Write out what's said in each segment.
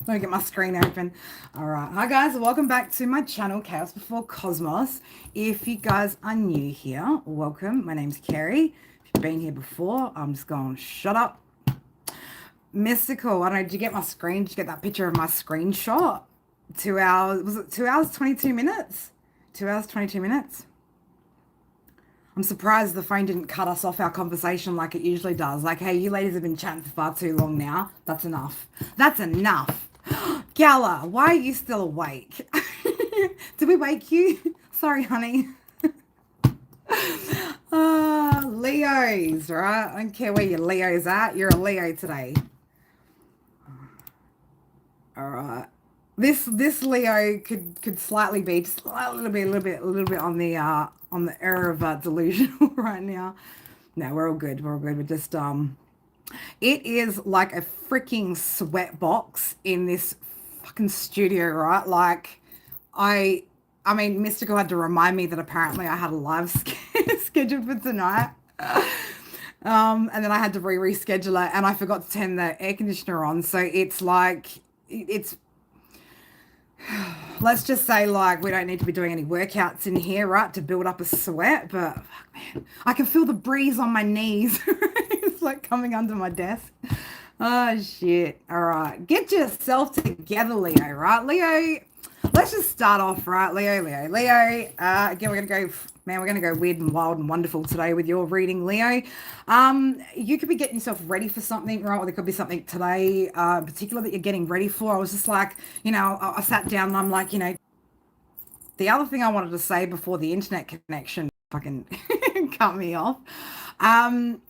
Let me get my screen open. All right. Hi, guys. Welcome back to my channel, Chaos Before Cosmos. If you guys are new here, welcome. My name's Kerry. If you've been here before, I'm just going, shut up. Mystical. I don't know. Did you get my screen? Did you get that picture of my screenshot? 2 hours. Was it 2 hours, 22 minutes? 2 hours, 22 minutes. I'm surprised the phone didn't cut us off our conversation like it usually does. Like, hey, you ladies have been chatting for far too long now. That's enough. That's enough. Gala, why are you still awake? Did we wake you? Sorry, honey. Leos, right? I don't care where your Leo's at. You're a Leo today. All right. This Leo could slightly be just a little bit on the air of delusional right now. No, we're all good. We're all good. We're just it is like a freaking sweat box in this fucking studio, right? Like I I mean, Mystical had to remind me that apparently I had a live scheduled for tonight. And then I had to reschedule it and I forgot to turn the air conditioner on. So it's like it's let's just say like we don't need to be doing any workouts in here, right, to build up a sweat, but fuck, man, I can feel the breeze on my knees. It's like coming under my desk. Oh shit. All right, get yourself together, Leo. Right, Leo, let's just start off, right? Leo. Again, we're gonna go, man, we're gonna go weird and wild and wonderful today with your reading, Leo. You could be getting yourself ready for something, right? Or there could be something today in particular that you're getting ready for. I was just like, I sat down and I'm like, the other thing I wanted to say before the internet connection fucking cut me off. Um,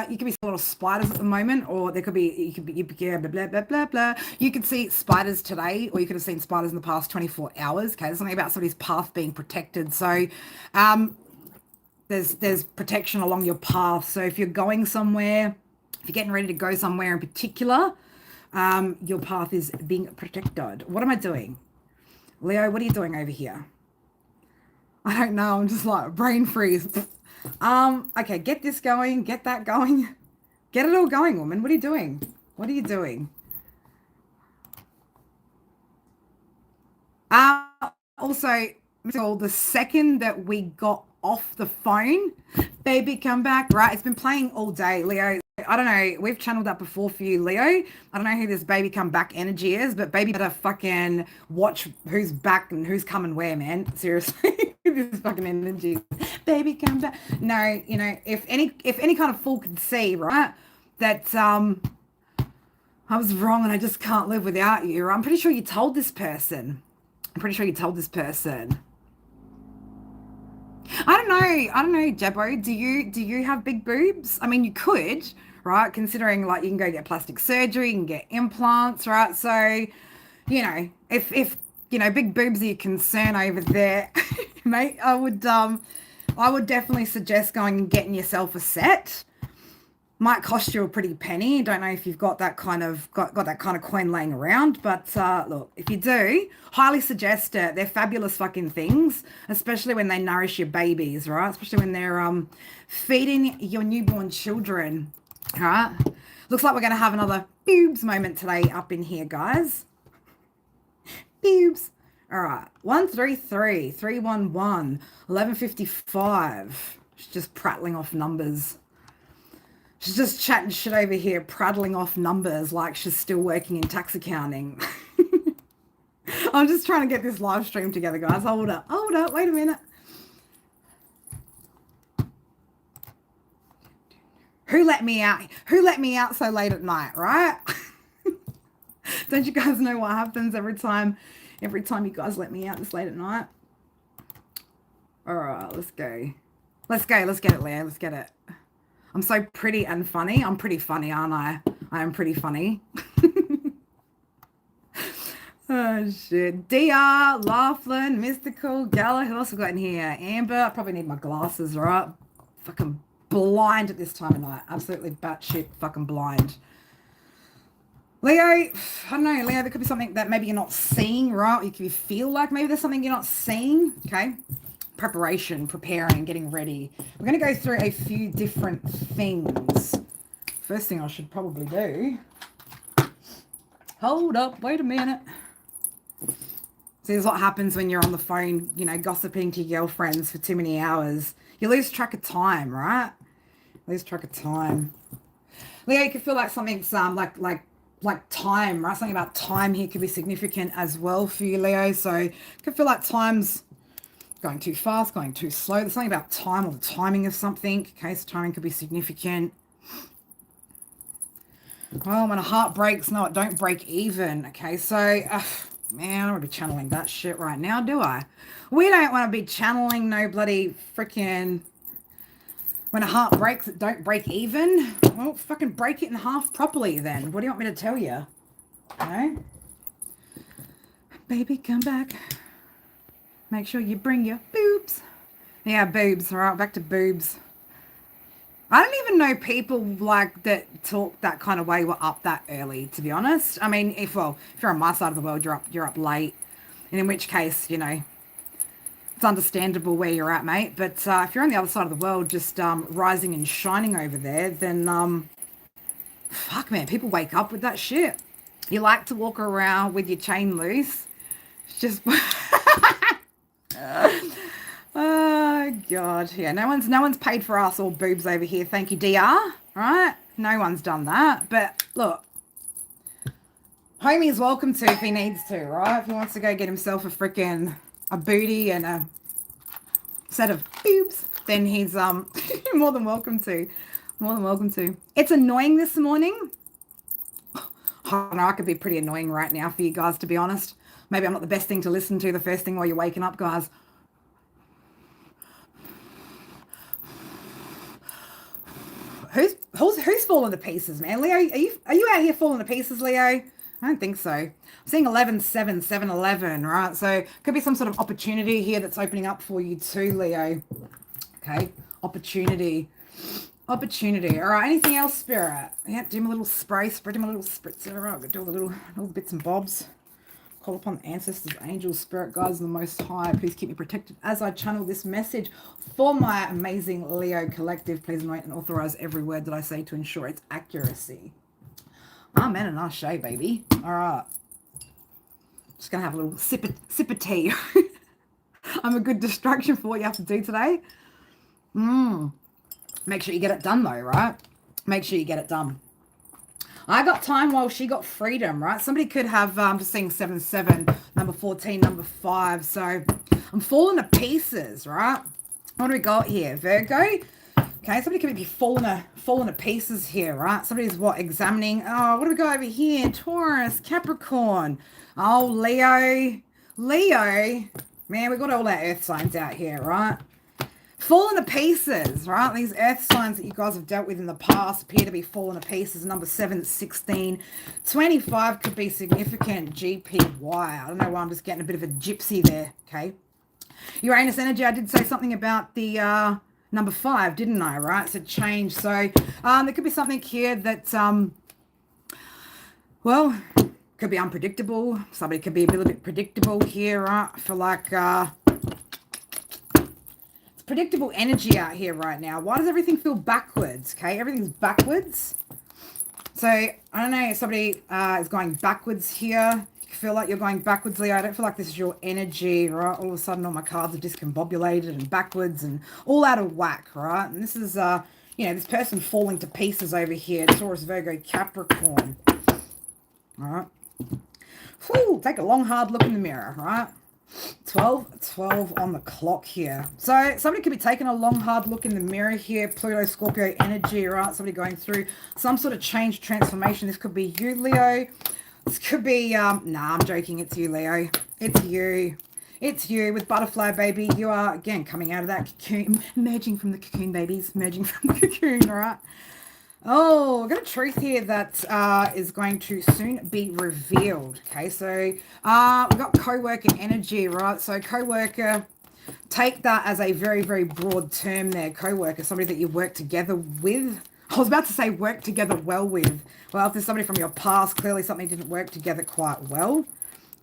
you could be seeing little spiders at the moment, or there could be yeah, blah blah blah blah blah. You could see spiders today, or you could have seen spiders in the past 24 hours. Okay, there's something about somebody's path being protected. So, um, there's protection along your path. So if you're going somewhere, if you're getting ready to go somewhere in particular, your path is being protected. What am I doing, Leo? What are you doing over here? I don't know. I'm just like brain freeze. Okay, get this going, get that going, get it all going, woman. What are you doing? What are you doing? Uh, Also, so the second that we got off the phone, baby, come back, right? It's been playing all day, Leo. I don't know. We've channeled that before for you, Leo. I don't know who this baby come back energy is, but baby better fucking watch who's back and who's coming where, man. Seriously. This fucking energy. Baby come back. No, if any kind of fool could see, right, that I was wrong and I just can't live without you. I'm pretty sure you told this person. I'm pretty sure you told this person. I don't know, Jabbo. Do you have big boobs? I mean, you could, right? Considering like you can go get plastic surgery, you can get implants, right? So, if big boobs are your concern over there, mate, I would definitely suggest going and getting yourself a set. Might cost you a pretty penny. Don't know if you've got that kind of got that kind of coin laying around, but look, if you do, highly suggest it. They're fabulous fucking things, especially when they nourish your babies, right? Especially when they're feeding your newborn children. All right. Looks like we're gonna have another boobs moment today up in here, guys. Boobs. All right. 133 311 1155. She's just prattling off numbers. She's just chatting shit over here, prattling off numbers like she's still working in tax accounting. I'm just trying to get this live stream together, guys. Hold up, wait a minute. Who let me out? Who let me out so late at night, right? Don't you guys know what happens every time you guys let me out this late at night? All right, let's go. Let's get it, Leah. Let's get it. I'm so pretty and funny. I'm pretty funny, aren't I? I am pretty funny. Oh, shit. DR, Laughlin, Mystical, Gala. Who else have got in here? Amber. I probably need my glasses, right? Fucking blind at this time of night. Absolutely batshit fucking blind. Leo, I don't know, Leo, there could be something that maybe you're not seeing, right? You could feel like maybe there's something you're not seeing, okay? Preparation, preparing, getting ready. We're going to go through a few different things. First thing I should probably do Hold up, wait a minute. See, this is what happens when you're on the phone, you know, gossiping to your girlfriends for too many hours. You lose track of time, right? Lose track of time. Leo, you could feel like something's like time, right? Something about time here could be significant as well for you, Leo. So you could feel like time's going too fast, going too slow. There's something about time or the timing of something. Okay, so timing could be significant. Well, when a heart breaks, no, it don't break even. Okay, so, man, I don't want to be channeling that shit right now, do I? We don't want to be channeling no bloody freaking... When a heart breaks, it don't break even. Well, fucking break it in half properly then. What do you want me to tell you? Okay? Baby, come back. Make sure you bring your boobs. Yeah, boobs. All right, back to boobs. I don't even know people like that talk that kind of way were up that early, to be honest. I mean, if you're on my side of the world, you're up late. And in which case, you know, it's understandable where you're at, mate. But if you're on the other side of the world, just rising and shining over there, then fuck, man, people wake up with that shit. You like to walk around with your chain loose. It's just oh god, yeah. No one's paid for us all boobs over here. Thank you, DR. Right? No one's done that. But look, homie's welcome to if he needs to, right? If he wants to go get himself a booty and a set of boobs, then he's more than welcome to. More than welcome to. It's annoying this morning. Oh, no, I could be pretty annoying right now for you guys, to be honest. Maybe I'm not the best thing to listen to the first thing while you're waking up, guys. Who's falling to pieces, man? Leo, are you out here falling to pieces, Leo? I don't think so. I'm seeing 11-7, 7-11, right? So could be some sort of opportunity here that's opening up for you too, Leo. Okay, opportunity. All right, anything else, Spirit? Yeah, do my little spray, spread him a little spritzer. All right, do all the little bits and bobs. Call upon the ancestors, angels, spirit guides, and the Most High. Please keep me protected as I channel this message for my amazing Leo collective. Please anoint and authorize every word that I say to ensure its accuracy. Amen and ashe, baby. All right. Just going to have a little sip of tea. I'm a good distraction for what you have to do today. Make sure you get it done, though, right? Make sure you get it done. I got time while she got freedom, right? Somebody could have, just seeing 7-7, number 14, number 5. So I'm falling to pieces, right? What do we got here? Virgo? Okay, somebody could be falling to pieces here, right? Somebody's examining. Oh, what do we got over here? Taurus, Capricorn. Oh, Leo. Man, we got all our earth signs out here, right? Falling to pieces, right? These earth signs that you guys have dealt with in the past appear to be falling to pieces. Number 7, 16, 25 could be significant. GPY. I don't know why I'm just getting a bit of a gypsy there, okay? Uranus energy, I did say something about the number 5, didn't I, right? So change. So there could be something here that, well, could be unpredictable. Somebody could be a little bit predictable here, right? I feel like... predictable energy out here right now. Why does everything feel backwards? Okay, everything's backwards. So I don't know, somebody is going backwards here. You feel like you're going backwards, Leo. I don't feel like this is your energy, right? All of a sudden all my cards are discombobulated and backwards and all out of whack, right? And this is you know, this person falling to pieces over here. Taurus, Virgo, Capricorn. All right. Whew, take a long hard look in the mirror, right? 12 on the clock here. So somebody could be taking a long, hard look in the mirror here. Pluto, Scorpio energy, right? Somebody going through some sort of change, transformation. This could be you, Leo. This could be, nah, I'm joking. It's you, Leo. It's you. It's you with butterfly, baby. You are, again, coming out of that cocoon, emerging from the cocoon, babies. Emerging from the cocoon, all right? Oh, I've got a truth here that is going to soon be revealed. Okay, so we've got co-worker energy, right? So co-worker, take that as a very, very broad term there. Co-worker, somebody that you work together with. I was about to say work together well with. Well, if there's somebody from your past, clearly something didn't work together quite well.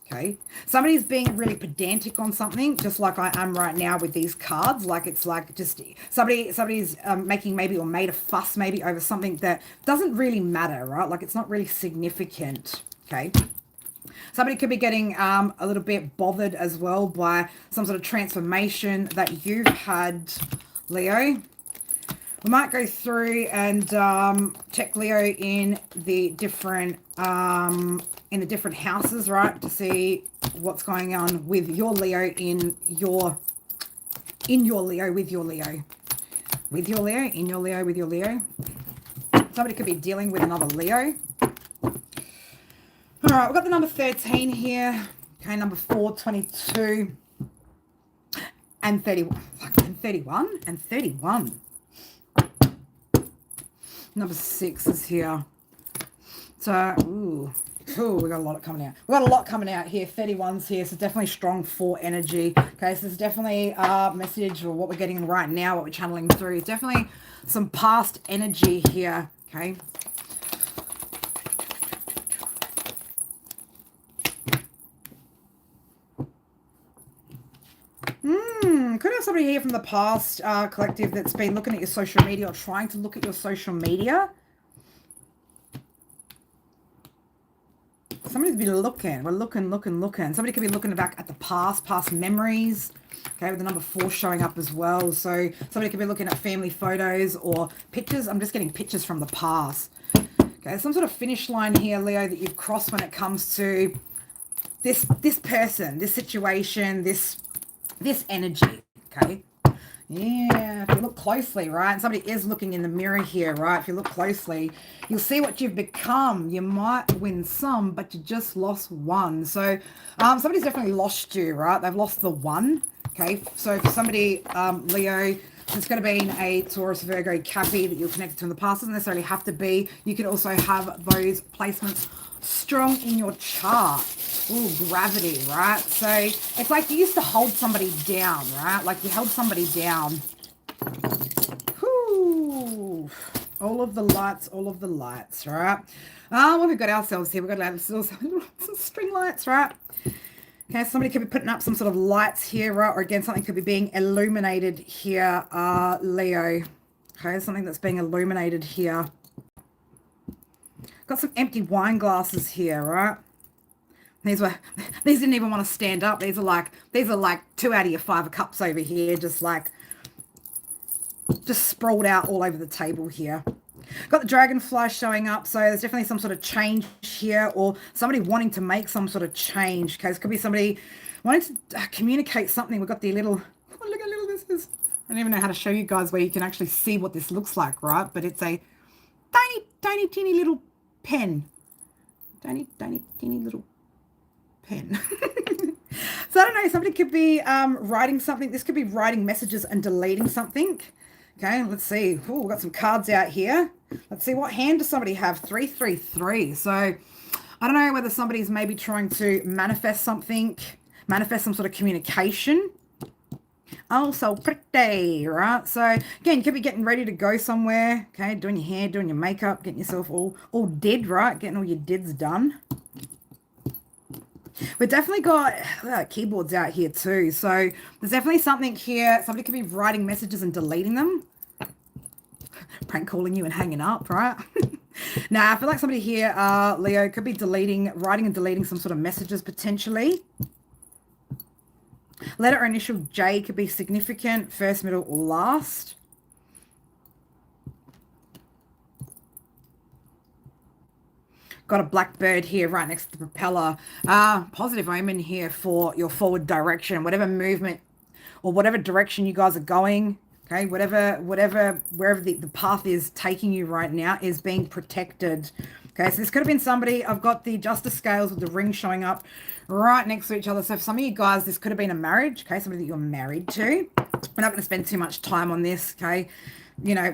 Okay, somebody's being really pedantic on something, just like I am right now with these cards. Like it's like just somebody's making maybe or made a fuss maybe over something that doesn't really matter, right? Like it's not really significant. okay? Somebody could be getting a little bit bothered as well by some sort of transformation that you've had, Leo. We might go through and check Leo in the different houses, right, to see what's going on with your Leo in your Leo with your Leo. With your Leo, in your Leo, with your Leo. Somebody could be dealing with another Leo. All right, we've got the number 13 here. Okay, number 4, 22, and 31. And 31, and 31. Number 6 is here. So, ooh, we got a lot coming out. We got a lot coming out here. 31's here, so definitely strong 4 energy. Okay, so there's definitely a message, or what we're getting right now, what we're channeling through. Definitely some past energy here. Okay. Could have somebody here from the past, collective, that's been looking at your social media or trying to look at your social media. Somebody's been looking. We're looking. Somebody could be looking back at the past memories. Okay, with the number 4 showing up as well. So somebody could be looking at family photos or pictures. I'm just getting pictures from the past. Okay, some sort of finish line here, Leo, that you've crossed when it comes to this person, this situation, this energy. Okay. Yeah, if you look closely, right? And somebody is looking in the mirror here, right? If you look closely, you'll see what you've become. You might win some, but you just lost one. So somebody's definitely lost you, right? They've lost the one. Okay. So for somebody, Leo, it's going to be a Taurus, Virgo, Cappy that you're connected to in the past. Doesn't necessarily have to be. You can also have those placements strong in your chart. Ooh, gravity, right? So it's like you used to hold somebody down, right? Like you held somebody down. Whew. All of the lights, right? What we've got ourselves here, we've got ourselves some string lights, right? Okay, somebody could be putting up some sort of lights here, right? Or again, something could be being illuminated here, Leo. Okay, something that's being illuminated here. Got some empty wine glasses here, right? These didn't even want to stand up. These are like 2 out of your 5 of cups over here, just sprawled out all over the table here. Got the dragonfly showing up, so there's definitely some sort of change here, or somebody wanting to make some sort of change. Okay, this could be somebody wanting to communicate something. We've got the little, oh, look how little this is. I don't even know how to show you guys where you can actually see what this looks like, right? But it's a tiny, teeny little pen. Tiny, teeny little pen. So I don't know, somebody could be writing something. This could be writing messages and deleting something. Okay, let's see. Oh, we've got some cards out here. Let's see, what hand does somebody have? 333. So I don't know whether somebody's maybe trying to manifest something, manifest some sort of communication. Oh, so pretty, right? So again, you could be getting ready to go somewhere. Okay, doing your hair, doing your makeup, getting yourself all did, right? Getting all your dids done. We've definitely got keyboards out here too. So there's definitely something here. Somebody could be writing messages and deleting them. Prank calling you and hanging up, right? Now, I feel like somebody here, Leo, could be writing and deleting some sort of messages potentially. Letter or initial J could be significant, first, middle, or last. Got a black bird here right next to the propeller. Positive omen here for your forward direction, whatever movement or whatever direction you guys are going. Okay, wherever the path is taking you right now is being protected. Okay, so this could have been somebody. I've got the Justice scales with the ring showing up right next to each other. So for some of you guys, this could have been a marriage. Okay, somebody that you're married to. We're not going to spend too much time on this. Okay, you know,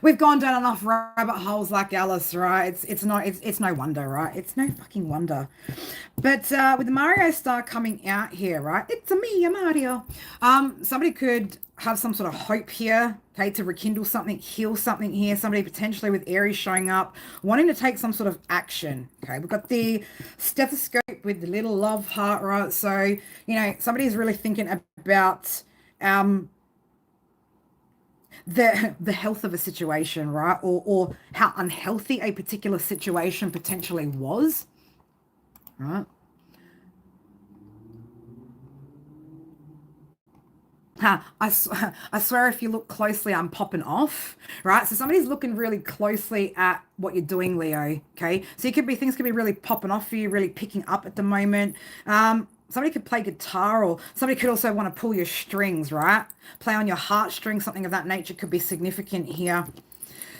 we've gone down enough rabbit holes like Alice, right? It's no wonder, right? It's no fucking wonder. But with the Mario star coming out here, right? It's a me, a Mario. Somebody could have some sort of hope here, okay, to rekindle something, heal something here. Somebody potentially with Aries showing up, wanting to take some sort of action. Okay, we've got the stethoscope with the little love heart, right? So, you know, somebody's really thinking about the health of a situation, right? Or how unhealthy a particular situation potentially was, right? I swear if you look closely, I'm popping off, right? So somebody's looking really closely at what you're doing, Leo. Okay. So you could be, things could be really popping off for you, really picking up at the moment. Somebody could play guitar or somebody could also want to pull your strings, right? Play on your heartstrings, something of that nature could be significant here.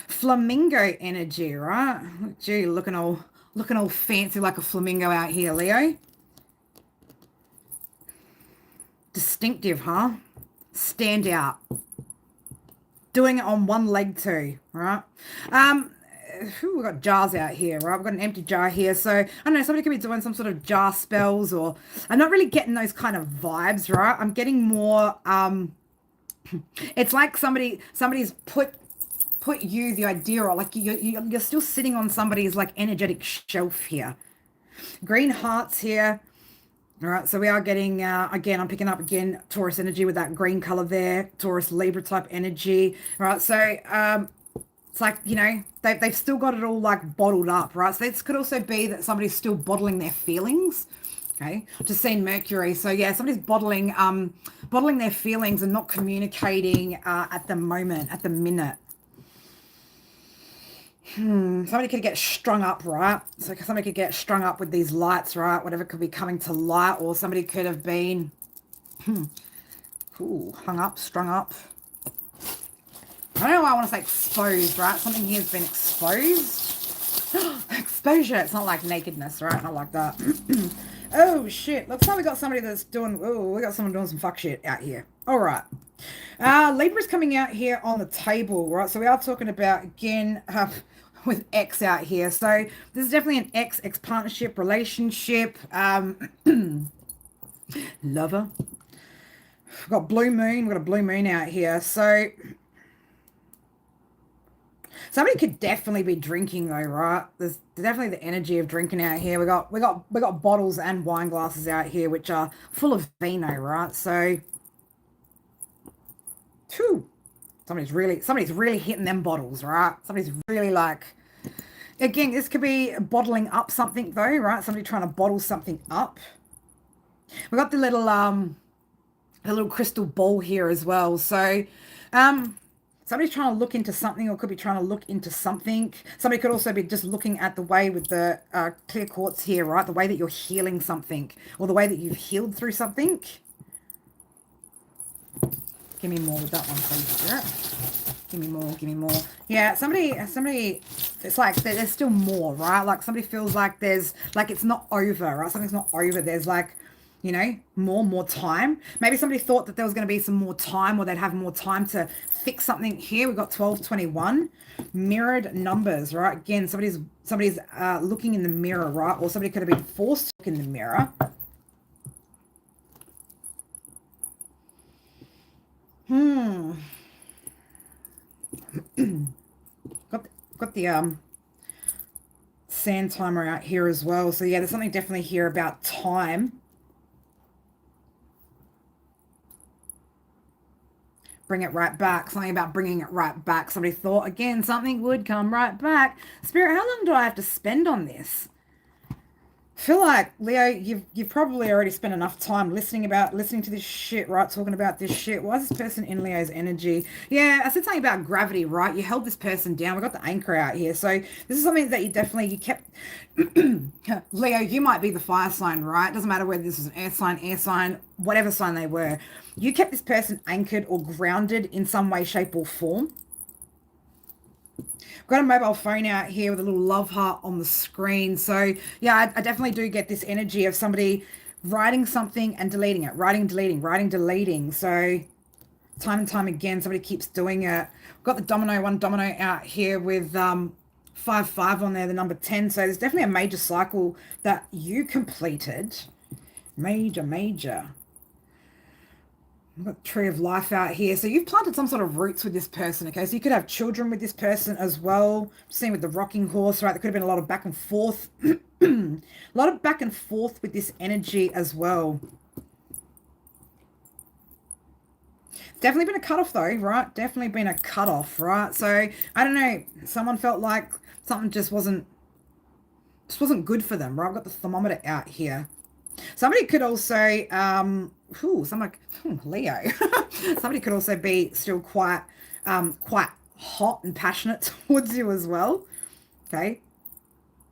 Flamingo energy, right? Gee, looking all fancy like a flamingo out here, Leo. Distinctive, huh? Stand out. Doing it on one leg too, right? Um, we've got jars out here, right? We've got an empty jar here. So, I don't know, somebody could be doing some sort of jar spells or I'm not really getting those kind of vibes, right? I'm getting more, it's like somebody's put you the idea or like you're still sitting on somebody's like energetic shelf here. Green hearts here. All right, so we are getting, again, I'm picking up again Taurus energy with that green color there, Taurus Libra type energy. All right, so it's like, you know, they've still got it all like bottled up, right? So this could also be that somebody's still bottling their feelings. Okay, just seen Mercury. So yeah, somebody's bottling their feelings and not communicating at the moment, at the minute. Somebody could get strung up, right? So somebody could get strung up with these lights, right? Whatever could be coming to light, or somebody could have been hung up, strung up. I don't know why I want to say exposed, right? Something here has been exposed. Exposure. It's not like nakedness, right? Not like that. Oh shit! Looks like we got somebody that's doing. Oh, we got someone doing some fuck shit out here. All right. Libra's coming out here on the table, right? So we are talking about again with X out here. So this is definitely an X partnership relationship. Lover. We've got blue moon. We've got a blue moon out here. So somebody could definitely be drinking though, right? There's definitely the energy of drinking out here. We got bottles and wine glasses out here, which are full of vino, right? So, whew, somebody's really hitting them bottles, right? Somebody's really like, again, this could be bottling up something though, right? Somebody trying to bottle something up. We got the little crystal ball here as well. So, somebody's trying to look into something or could be trying to look into something. Somebody could also be just looking at the way with the clear quartz here, right? The way that you're healing something or the way that you've healed through something. Give me more with that one, please, Spirit. Give me more, give me more. Yeah, somebody, it's like there's still more, right? Like somebody feels like there's, like it's not over, right? Something's not over. There's like, you know, more time. Maybe somebody thought that there was going to be some more time or they'd have more time to fix something here. We've got 1221 mirrored numbers, right? Again, somebody's looking in the mirror, right? Or somebody could have been forced to look in the mirror. Got the sand timer out here as well. So yeah, there's something definitely here about time. Bring it right back. Something about bringing it right back. Somebody thought, again, something would come right back. Spirit, how long do I have to spend on this? I feel like, Leo, you've probably already spent enough time listening to this shit, right? Talking about this shit. Why is this person in Leo's energy? Yeah, I said something about gravity, right? You held this person down. We got the anchor out here. So this is something that you kept. Leo, you might be the fire sign, right? Doesn't matter whether this is an air sign, whatever sign they were. You kept this person anchored or grounded in some way, shape, or form. Got a mobile phone out here with a little love heart on the screen. So yeah, I definitely do get this energy of somebody writing something and deleting it, writing, deleting, writing, deleting. So time and time again, somebody keeps doing it. Got the one domino out here with 5 on there, the number 10. So there's definitely a major cycle that you completed. Major. We've got Tree of Life out here. So you've planted some sort of roots with this person, okay? So you could have children with this person as well. Same with the rocking horse, right? There could have been a lot of back and forth. A lot of back and forth with this energy as well. Definitely been a cutoff though, right? Definitely been a cutoff, right? So I don't know. Someone felt like something just wasn't good for them, right? I've got the thermometer out here. Somebody could also, Leo. Somebody could also be still quite hot and passionate towards you as well. Okay,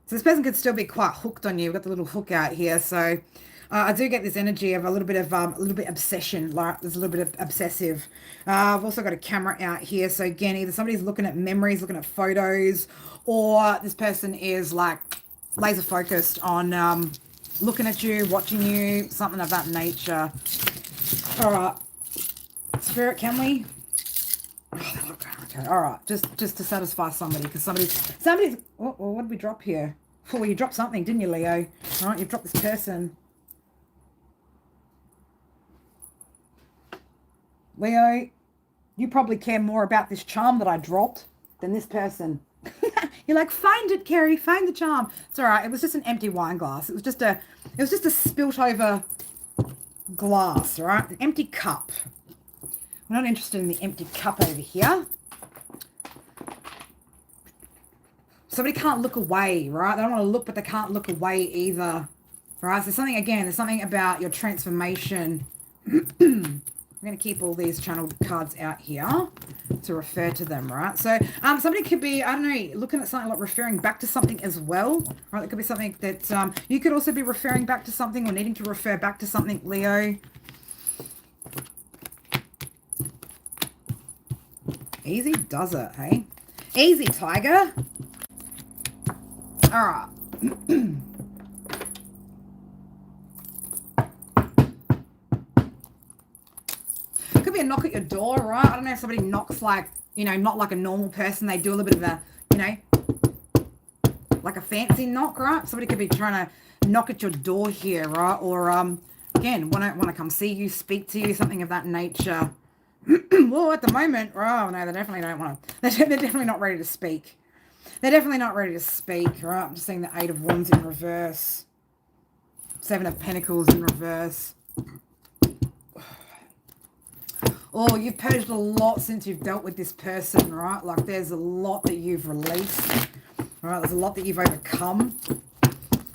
so this person could still be quite hooked on you. We've got the little hook out here, so I do get this energy of a little bit obsession. Like there's a little bit of obsessive. I've also got a camera out here, so again, either somebody's looking at memories, looking at photos, or this person is like laser focused on looking at you, watching you, something of that nature. All right, Spirit, can we? Oh, okay, all right, just to satisfy somebody, because somebody's. Oh, what did we drop here? Oh, you dropped something, didn't you, Leo? All right, you dropped this person. Leo, you probably care more about this charm that I dropped than this person. You're like, find it, Kerry, find the charm. It's all right. It was just an empty wine glass. It was just a spilt over glass, right? An empty cup. I'm not interested in the empty cup over here. Somebody can't look away, right? They don't want to look, but they can't look away either, right? So there's something about your transformation. I'm going to keep all these channel cards out here to refer to them, right? So somebody could be, I don't know, looking at something like referring back to something as well, right? It could be something that you could also be referring back to something or needing to refer back to something, Leo. Easy does it, hey? Easy, Tiger. All right. Could be a knock at your door, right? I don't know if somebody knocks like, not like a normal person. They do a little bit of a, like a fancy knock, right? Somebody could be trying to knock at your door here, right? Or, again, want to come see you, speak to you, something of that nature. Well, at the moment, oh, no, they definitely don't want to. They're definitely not ready to speak. They're definitely not ready to speak, right? I'm just seeing the Eight of Wands in reverse. Seven of Pentacles in reverse. Oh, you've purged a lot since you've dealt with this person, right? Like there's a lot that you've released, right? There's a lot that you've overcome.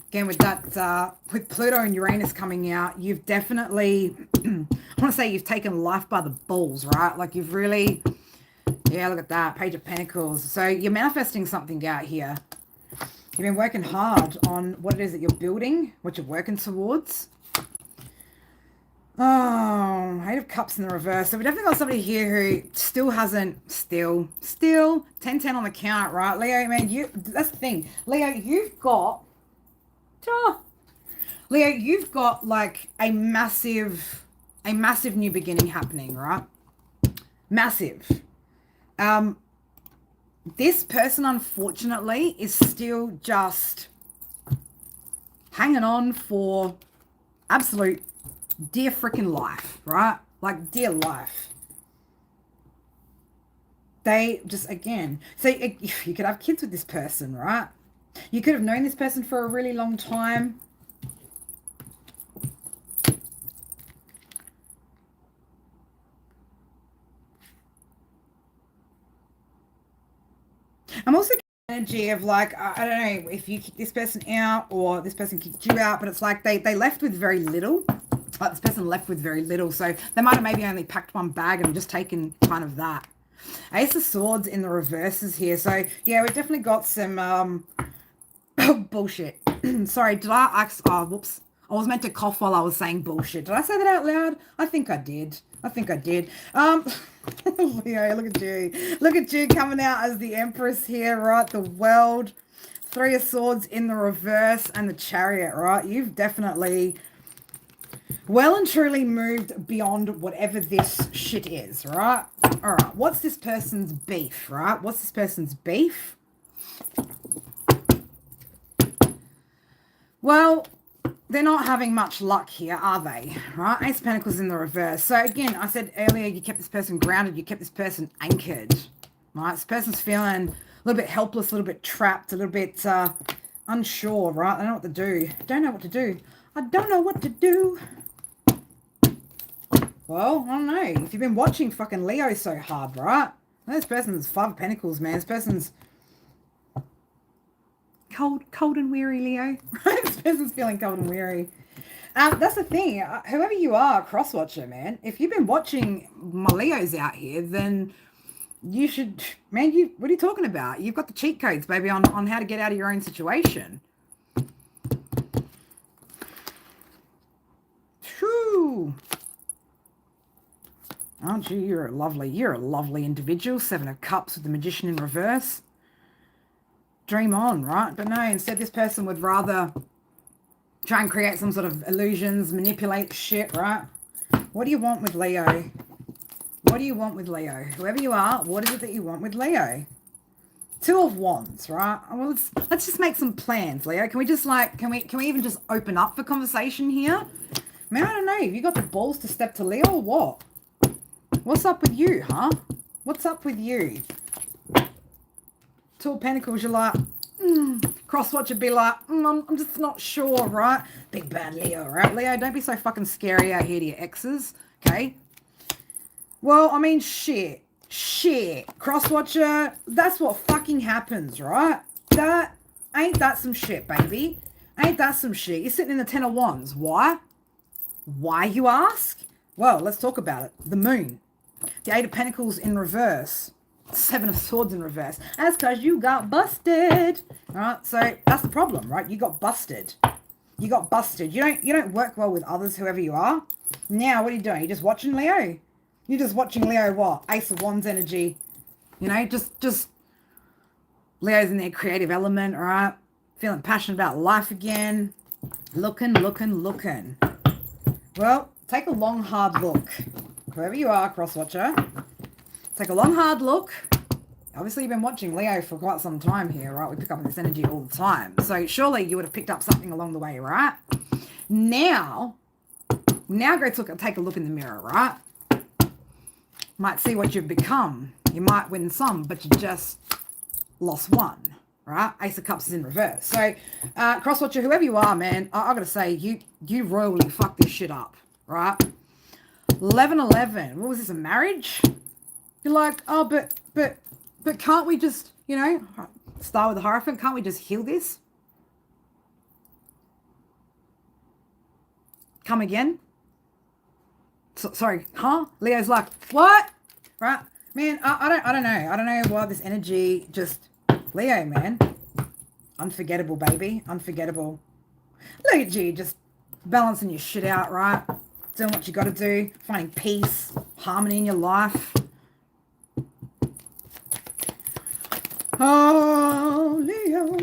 Again, with that, with Pluto and Uranus coming out, you've definitely, I want to say you've taken life by the balls, right? Like you've really, yeah, look at that, Page of Pentacles. So you're manifesting something out here. You've been working hard on what it is that you're building, what you're working towards. Oh, Eight of Cups in the reverse. So we definitely got somebody here who still hasn't, still 10-10 on the count, right? Leo, man, that's the thing. Leo, you've got like a massive new beginning happening, right? Massive. This person, unfortunately, is still just hanging on for absolute dear freaking life, right? Like dear life. They just, again, so you could have kids with this person, right? You could have known this person for a really long time. I'm also getting energy of like, I don't know if you kick this person out or this person kicked you out, but it's like they left with very little. Like this person left with very little. So they might have maybe only packed one bag and just taken kind of that. Ace of Swords in the reverses here. So yeah, we've definitely got some bullshit. Sorry, did I whoops. I was meant to cough while I was saying bullshit. Did I say that out loud? I think I did. Leo, look at you. Look at you coming out as the Empress here, right? The World. Three of Swords in the reverse and the Chariot, right? You've definitely well and truly moved beyond whatever this shit is, right? All right, what's this person's beef, right? What's this person's beef? Well, they're not having much luck here, are they? Right? Ace of Pentacles in the reverse. So again, I said earlier, you kept this person grounded, you kept this person anchored. Right? This person's feeling a little bit helpless, a little bit trapped, a little bit unsure, right? I don't know what to do. I don't know what to do. Well, I don't know. If you've been watching fucking Leo so hard, right? This person's 5 of Pentacles, man. This person's cold and weary, Leo. This person's feeling cold and weary. That's the thing. Whoever you are, cross-watcher, man. If you've been watching my Leos out here, then you should, man. What are you talking about? You've got the cheat codes, baby, on how to get out of your own situation. Whew. Aren't you? You're a lovely individual. 7 of Cups with the Magician in reverse. Dream on, right? But no, instead this person would rather try and create some sort of illusions, manipulate shit, right? What do you want with Leo? What do you want with Leo? Whoever you are, what is it that you want with Leo? 2 of Wands, right? Well, let's just make some plans, Leo. Can we just can we even just open up for conversation here? Man, I don't know. Have you got the balls to step to Leo or what? What's up with you, huh? What's up with you? 2 of Pentacles, you're like, cross-watch would be like, I'm just not sure, right? Big bad Leo, right? Leo, don't be so fucking scary out here to your exes, okay? Well, I mean, shit. Cross-watcher, that's what fucking happens, right? Ain't that some shit, baby? Ain't that some shit? You're sitting in the 10 of Wands. Why? Why, you ask? Well, let's talk about it. The Moon. The 8 of Pentacles in reverse. 7 of Swords in reverse. That's because you got busted. All right, so that's the problem, right? You got busted. You got busted. You don't work well with others, whoever you are. Now, what are you doing? You're just watching Leo? You're just watching Leo what? Ace of Wands energy. You know, just Leo's in their creative element, all right? Feeling passionate about life again. Looking. Well, take a long, hard look. Whoever you are, cross-watcher, take a long, hard look. Obviously, you've been watching Leo for quite some time here, right? We pick up on this energy all the time. So surely you would have picked up something along the way, right? Now go take a look in the mirror, right? Might see what you've become. You might win some, but you just lost one, right? Ace of Cups is in reverse. So, cross-watcher, whoever you are, man, I got to say, you royally fucked this shit up, right? 11-11. What was this, a marriage? You're like, oh, but can't we just, you know, start with the Hierophant, can't we just heal this? Come again? Sorry, huh? Leo's like, what? Right? Man, I don't know. I don't know why this energy just, Leo, man. Unforgettable, baby. Unforgettable. Look at you, just balancing your shit out, right? Doing what you got to do. Finding peace, harmony in your life. Oh, Leo.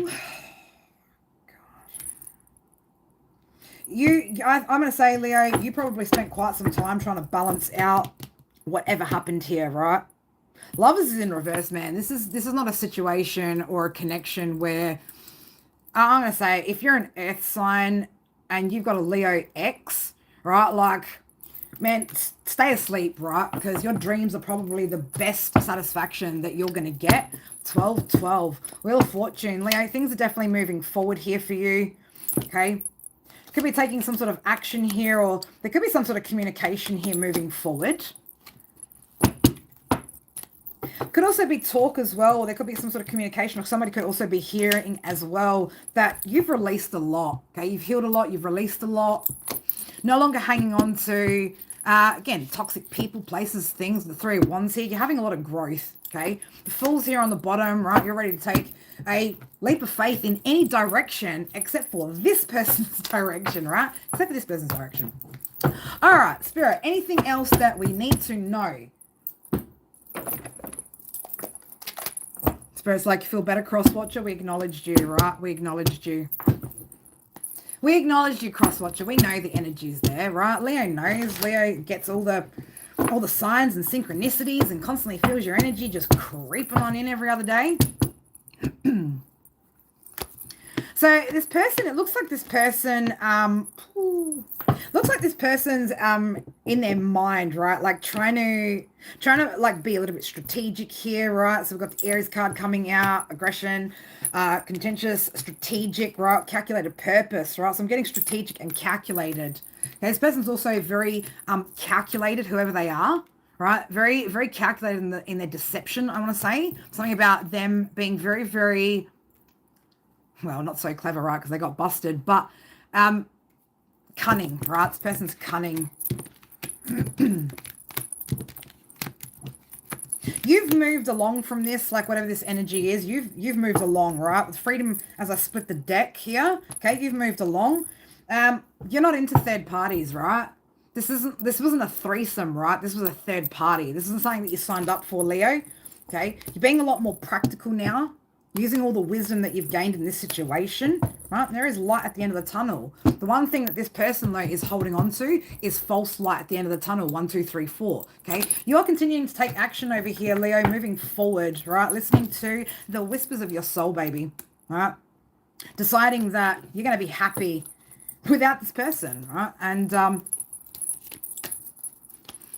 I'm going to say, Leo, you probably spent quite some time trying to balance out whatever happened here, right? Lovers is in reverse, man. This is not a situation or a connection where, I'm going to say, if you're an earth sign and you've got a Leo ex, right, like, man, stay asleep, right? Because your dreams are probably the best satisfaction that you're going to get. 12-12. Wheel of Fortune. Leo, things are definitely moving forward here for you, okay? Could be taking some sort of action here, or there could be some sort of communication here moving forward. Could also be talk as well, or there could be some sort of communication, or somebody could also be hearing as well that you've released a lot, okay? You've healed a lot, you've released a lot. No longer hanging on to, again, toxic people, places, things, the 3 of Wands here. You're having a lot of growth, okay? The Fool's here on the bottom, right? You're ready to take a leap of faith in any direction except for this person's direction, right? Except for this person's direction. All right, Spirit, anything else that we need to know? Spirit's like, you feel better, cross-watcher? We acknowledged you, right? We acknowledged you. We acknowledged you, cross-watcher. We know the energy's there, right? Leo knows. Leo gets all the signs and synchronicities and constantly feels your energy just creeping on in every other day. So So this person, it looks like this person, looks like this person's in their mind, right? Like trying to like be a little bit strategic here, right? So we've got the Aries card coming out, aggression, contentious, strategic, right? Calculated purpose, right? So I'm getting strategic and calculated. Okay, this person's also very calculated, whoever they are. Right, very, very calculated in their deception. I want to say something about them being very, very well, not so clever, right? Because they got busted, but cunning, right? This person's cunning. You've moved along from this, like whatever this energy is. You've moved along, right? With freedom, as I split the deck here. Okay, you've moved along. You're not into third parties, right? This wasn't a threesome, right? This was a third party. This isn't something that you signed up for, Leo. Okay, you're being a lot more practical now, using all the wisdom that you've gained in this situation, right? There is light at the end of the tunnel. The one thing that this person, though, is holding on to is false light at the end of the tunnel. 1, 2, 3, 4. Okay, you're continuing to take action over here, Leo, moving forward, right? Listening to the whispers of your soul, baby, right? Deciding that you're going to be happy without this person, right? And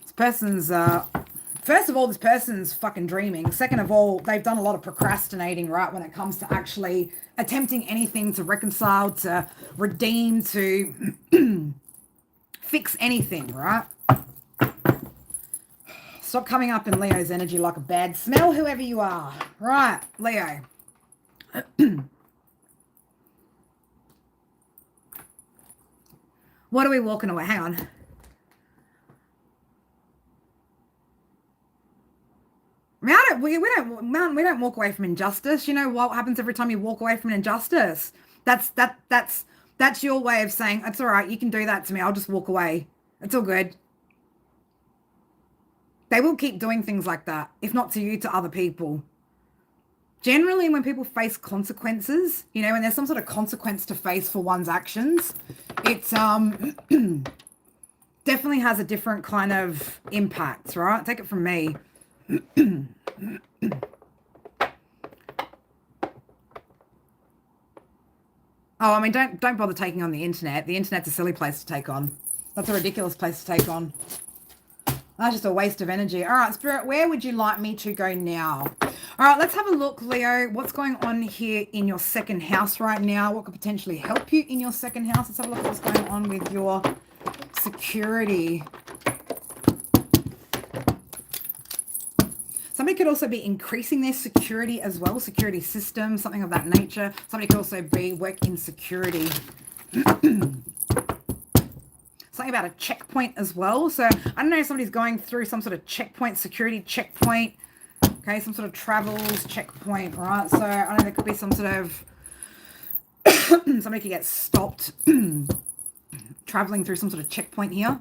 this person's first of all, this person's fucking dreaming. Second of all, they've done a lot of procrastinating, right, when it comes to actually attempting anything to reconcile, to redeem, to fix anything, right? Stop coming up in Leo's energy like a bad smell, whoever you are. Right, Leo. What are we walking away? Hang on. We don't walk away from injustice. You know what happens every time you walk away from an injustice? That's your way of saying it's all right. You can do that to me. I'll just walk away. It's all good. They will keep doing things like that, if not to you, to other people. Generally, when people face consequences, you know, when there's some sort of consequence to face for one's actions, it's definitely has a different kind of impact, right? Take it from me. Oh, I mean, don't bother taking on the internet. The internet's a silly place to take on. That's a ridiculous place to take on. That's just a waste of energy. All right, Spirit, where would you like me to go now? All right, let's have a look, Leo. What's going on here in your second house right now? What could potentially help you in your second house? Let's have a look at what's going on with your security. Somebody could also be increasing their security as well, security system, something of that nature. Somebody could also be working in security. Something about a checkpoint as well. So I don't know if somebody's going through some sort of checkpoint, security checkpoint. Okay, some sort of travels checkpoint, right? So I don't know, there could be some sort of somebody could get stopped traveling through some sort of checkpoint here.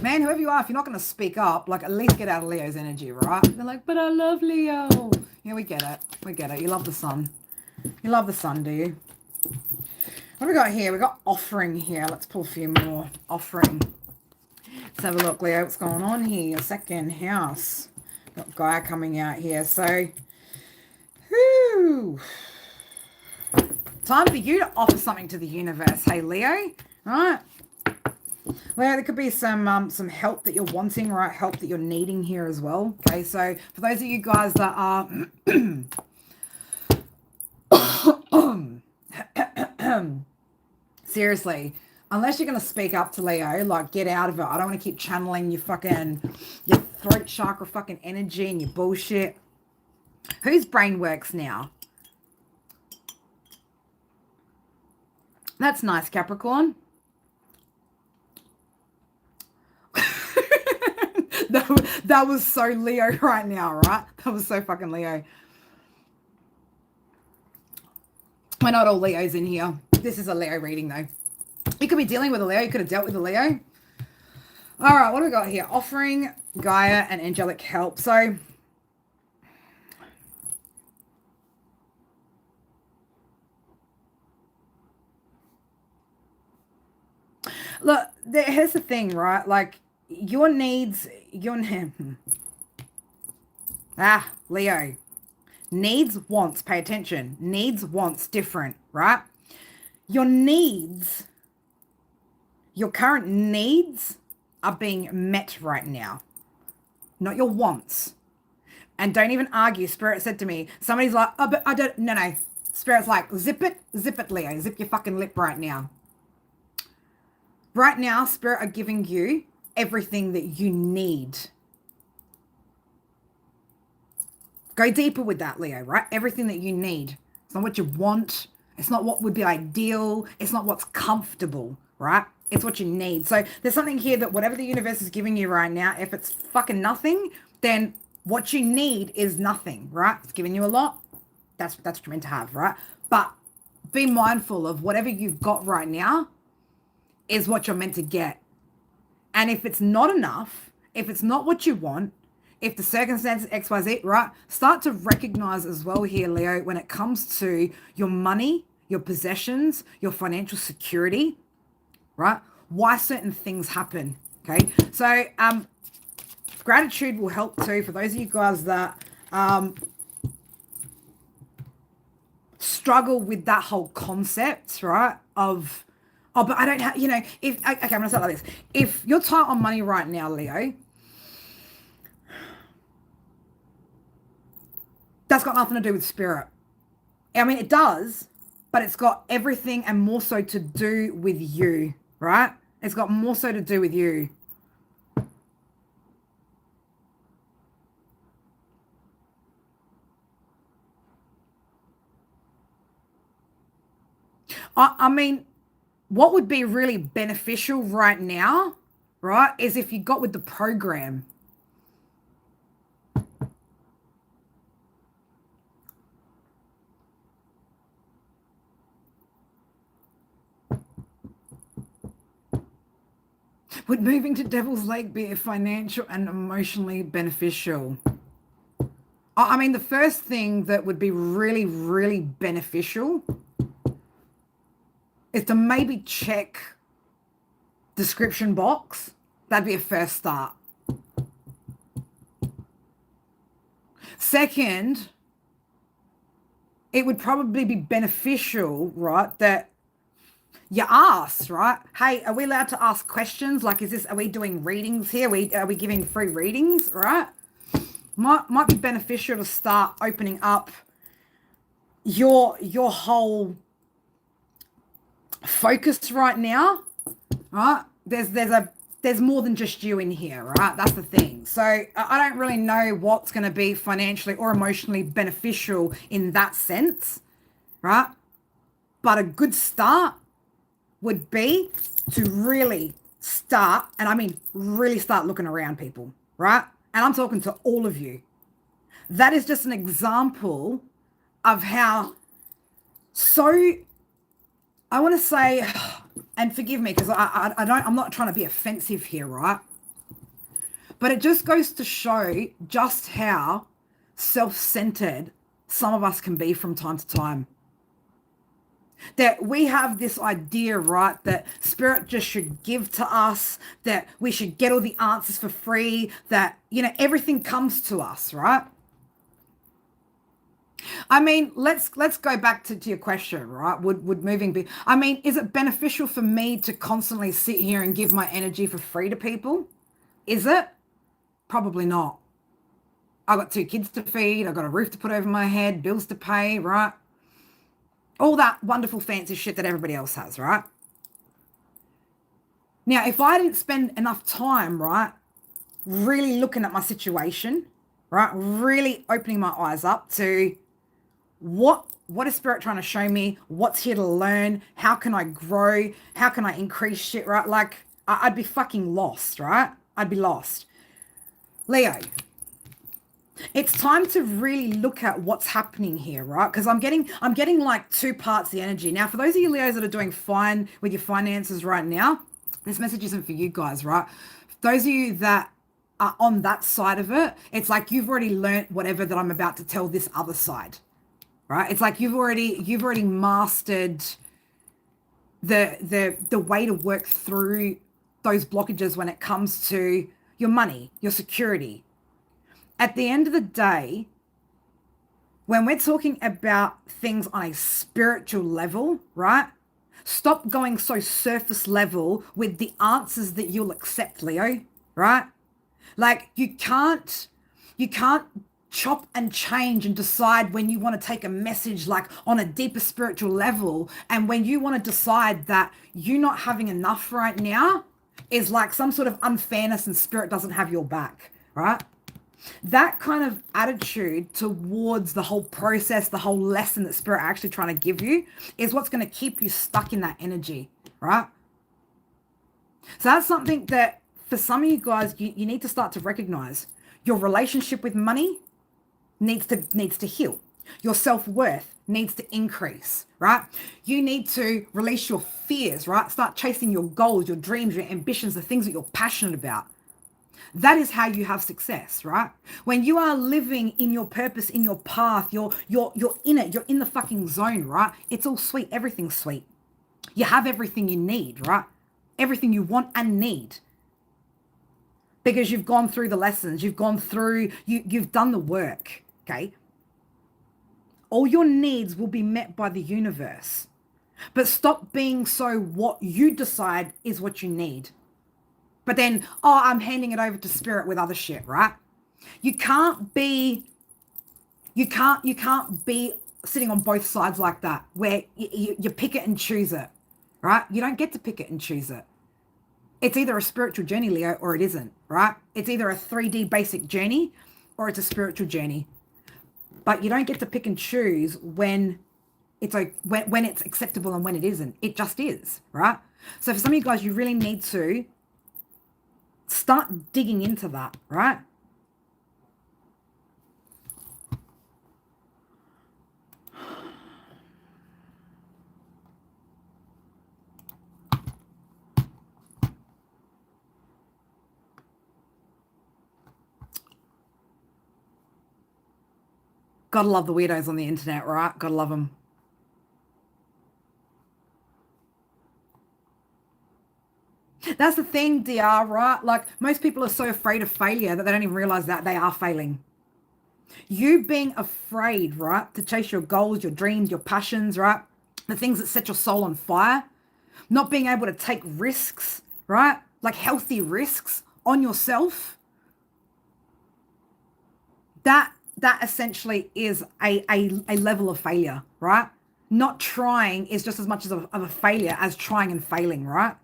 Man, whoever you are, if you're not going to speak up, like at least get out of Leo's energy, right? They're like, but I love Leo. Yeah, we get it. We get it. You love the sun. You love the sun, do you? What have we got here? We got offering here. Let's pull a few more. Offering. Let's have a look, Leo. What's going on here? Your second house. Got Gaia coming out here. So, whew. Time for you to offer something to the universe. Hey, Leo. Right? Well, there could be some help that you're wanting, right? Help that you're needing here as well. Okay, so for those of you guys that are seriously, unless you're going to speak up to Leo, like get out of it. I don't want to keep channeling your throat chakra fucking energy and your bullshit. Whose brain works now? That's nice, Capricorn. That was so Leo right now, right? That was so fucking Leo. We're not all Leos in here. This is a Leo reading, though. You could be dealing with a Leo. You could have dealt with a Leo. All right, what do we got here? Offering, Gaia, and angelic help. So, look, here's the thing, right? Like, your needs, Leo. Needs, wants, pay attention. Needs, wants, different, right? Your needs, your current needs are being met right now, not your wants. And don't even argue. Spirit said to me, somebody's like, oh, but I don't, no. Spirit's like, zip it, Leo. Zip your fucking lip right now. Right now, Spirit are giving you everything that you need. Go deeper with that, Leo, right? Everything that you need. It's not what you want. It's not what would be ideal. It's not what's comfortable, right? It's what you need. So there's something here that whatever the universe is giving you right now, if it's fucking nothing, then what you need is nothing, right? It's giving you a lot. That's what you're meant to have, right? But be mindful of whatever you've got right now is what you're meant to get. And if it's not enough, if it's not what you want, if the circumstances XYZ, right, start to recognize as well here, Leo, when it comes to your money, your possessions, your financial security, right, why certain things happen, okay? So gratitude will help too for those of you guys that struggle with that whole concept, right, of, oh, but I don't have, if, okay, I'm going to start like this. If you're tight on money right now, Leo, that's got nothing to do with spirit. I mean, it does, but it's got everything and more so to do with you, right? It's got more so to do with you. I mean, what would be really beneficial right now, right, is if you got with the program. Would moving to Devil's Lake be financial and emotionally beneficial? I mean, the first thing that would be really, really beneficial is to maybe check description box. That'd be a first start. Second, it would probably be beneficial, right, that you ask, right? Hey, are we allowed to ask questions? Like, are we doing readings here? Are we giving free readings, right? Might be beneficial to start opening up your whole focus right now, right? There's more than just you in here, right? That's the thing. So I don't really know what's going to be financially or emotionally beneficial in that sense, right? But a good start would be to really start, and I mean really start looking around, people, right? And I'm talking to all of you. That is just an example of how, so I want to say, and forgive me because I'm not trying to be offensive here, right? But it just goes to show just how self-centered some of us can be from time to time. That we have this idea, right, that spirit just should give to us, that we should get all the answers for free, that, everything comes to us, right? I mean, let's go back to your question, right? Would moving be, I mean, is it beneficial for me to constantly sit here and give my energy for free to people? Is it? Probably not. I got 2 kids to feed, I got a roof to put over my head, bills to pay, right? All that wonderful fancy shit that everybody else has, right? Now, if I didn't spend enough time, right, really looking at my situation, right, really opening my eyes up to what is spirit trying to show me, what's here to learn, how can I grow, how can I increase shit, right? Like, I'd be fucking lost, right? I'd be lost. Leo, it's time to really look at what's happening here, right? Because I'm getting like 2 parts of the energy. Now, for those of you Leos that are doing fine with your finances right now, this message isn't for you guys, right? Those of you that are on that side of it, it's like you've already learnt whatever that I'm about to tell this other side, right? It's like you've already mastered the way to work through those blockages when it comes to your money, your security. At the end of the day, when we're talking about things on a spiritual level, right? Stop going so surface level with the answers that you'll accept, Leo, right? Like you can't chop and change and decide when you want to take a message like on a deeper spiritual level, and when you want to decide that you not having enough right now is like some sort of unfairness and spirit doesn't have your back, right? That kind of attitude towards the whole process, the whole lesson that spirit are actually trying to give you is what's going to keep you stuck in that energy, right? So that's something that for some of you guys, you need to start to recognize. Your relationship with money needs to heal. Your self-worth needs to increase, right? You need to release your fears, right? Start chasing your goals, your dreams, your ambitions, the things that you're passionate about. That is how you have success, right? When you are living in your purpose, in your path, you're in it, you're in the fucking zone, right? It's all sweet, everything's sweet. You have everything you need, right? Everything you want and need. Because you've gone through the lessons, you've gone through, you've done the work, okay? All your needs will be met by the universe. But stop being so what you decide is what you need. But then, oh, I'm handing it over to spirit with other shit, right? You can't be sitting on both sides like that, where you pick it and choose it, right? You don't get to pick it and choose it. It's either a spiritual journey, Leo, or it isn't, right? It's either a 3D basic journey or it's a spiritual journey. But you don't get to pick and choose when it's like when it's acceptable and when it isn't. It just is, right? So for some of you guys, you really need to start digging into that, right? Gotta love the weirdos on the internet, right? Gotta love them. That's the thing, DR, right? Like most people are so afraid of failure that they don't even realize that they are failing. You being afraid, right, to chase your goals, your dreams, your passions, right? The things that set your soul on fire, not being able to take risks, right? Like healthy risks on yourself. That essentially is a level of failure, right? Not trying is just as much of a failure as trying and failing, right?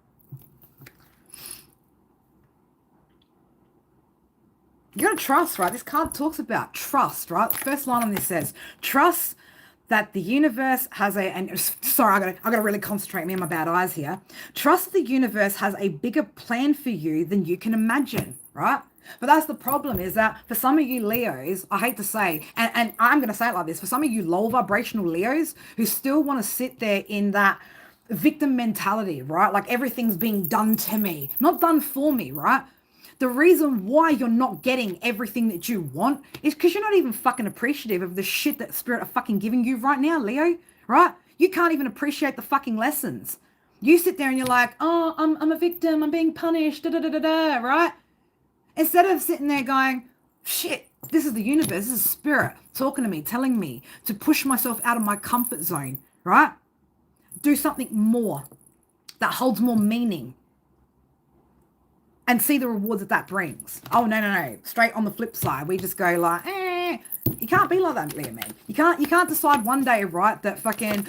You gotta trust, right? This card talks about trust, right? The first line on this says, trust that the universe has and sorry, I gotta really concentrate, me and my bad eyes here. Trust the universe has a bigger plan for you than you can imagine, right? But that's the problem, is that for some of you Leos, I hate to say, and I'm going to say it like this, for some of you low vibrational Leos who still want to sit there in that victim mentality, right? Like everything's being done to me, not done for me, right? The reason why you're not getting everything that you want is because you're not even fucking appreciative of the shit that spirit are fucking giving you right now, Leo, right? You can't even appreciate the fucking lessons. You sit there and you're like, oh, I'm a victim, I'm being punished, da da da da da, right? Instead of sitting there going, shit, this is the universe, this is spirit talking to me, telling me to push myself out of my comfort zone, right? Do something more that holds more meaning and see the rewards that brings. Oh, no. Straight on the flip side, we just go like, you can't be like that, Leo, man. You can't decide one day, right, that fucking,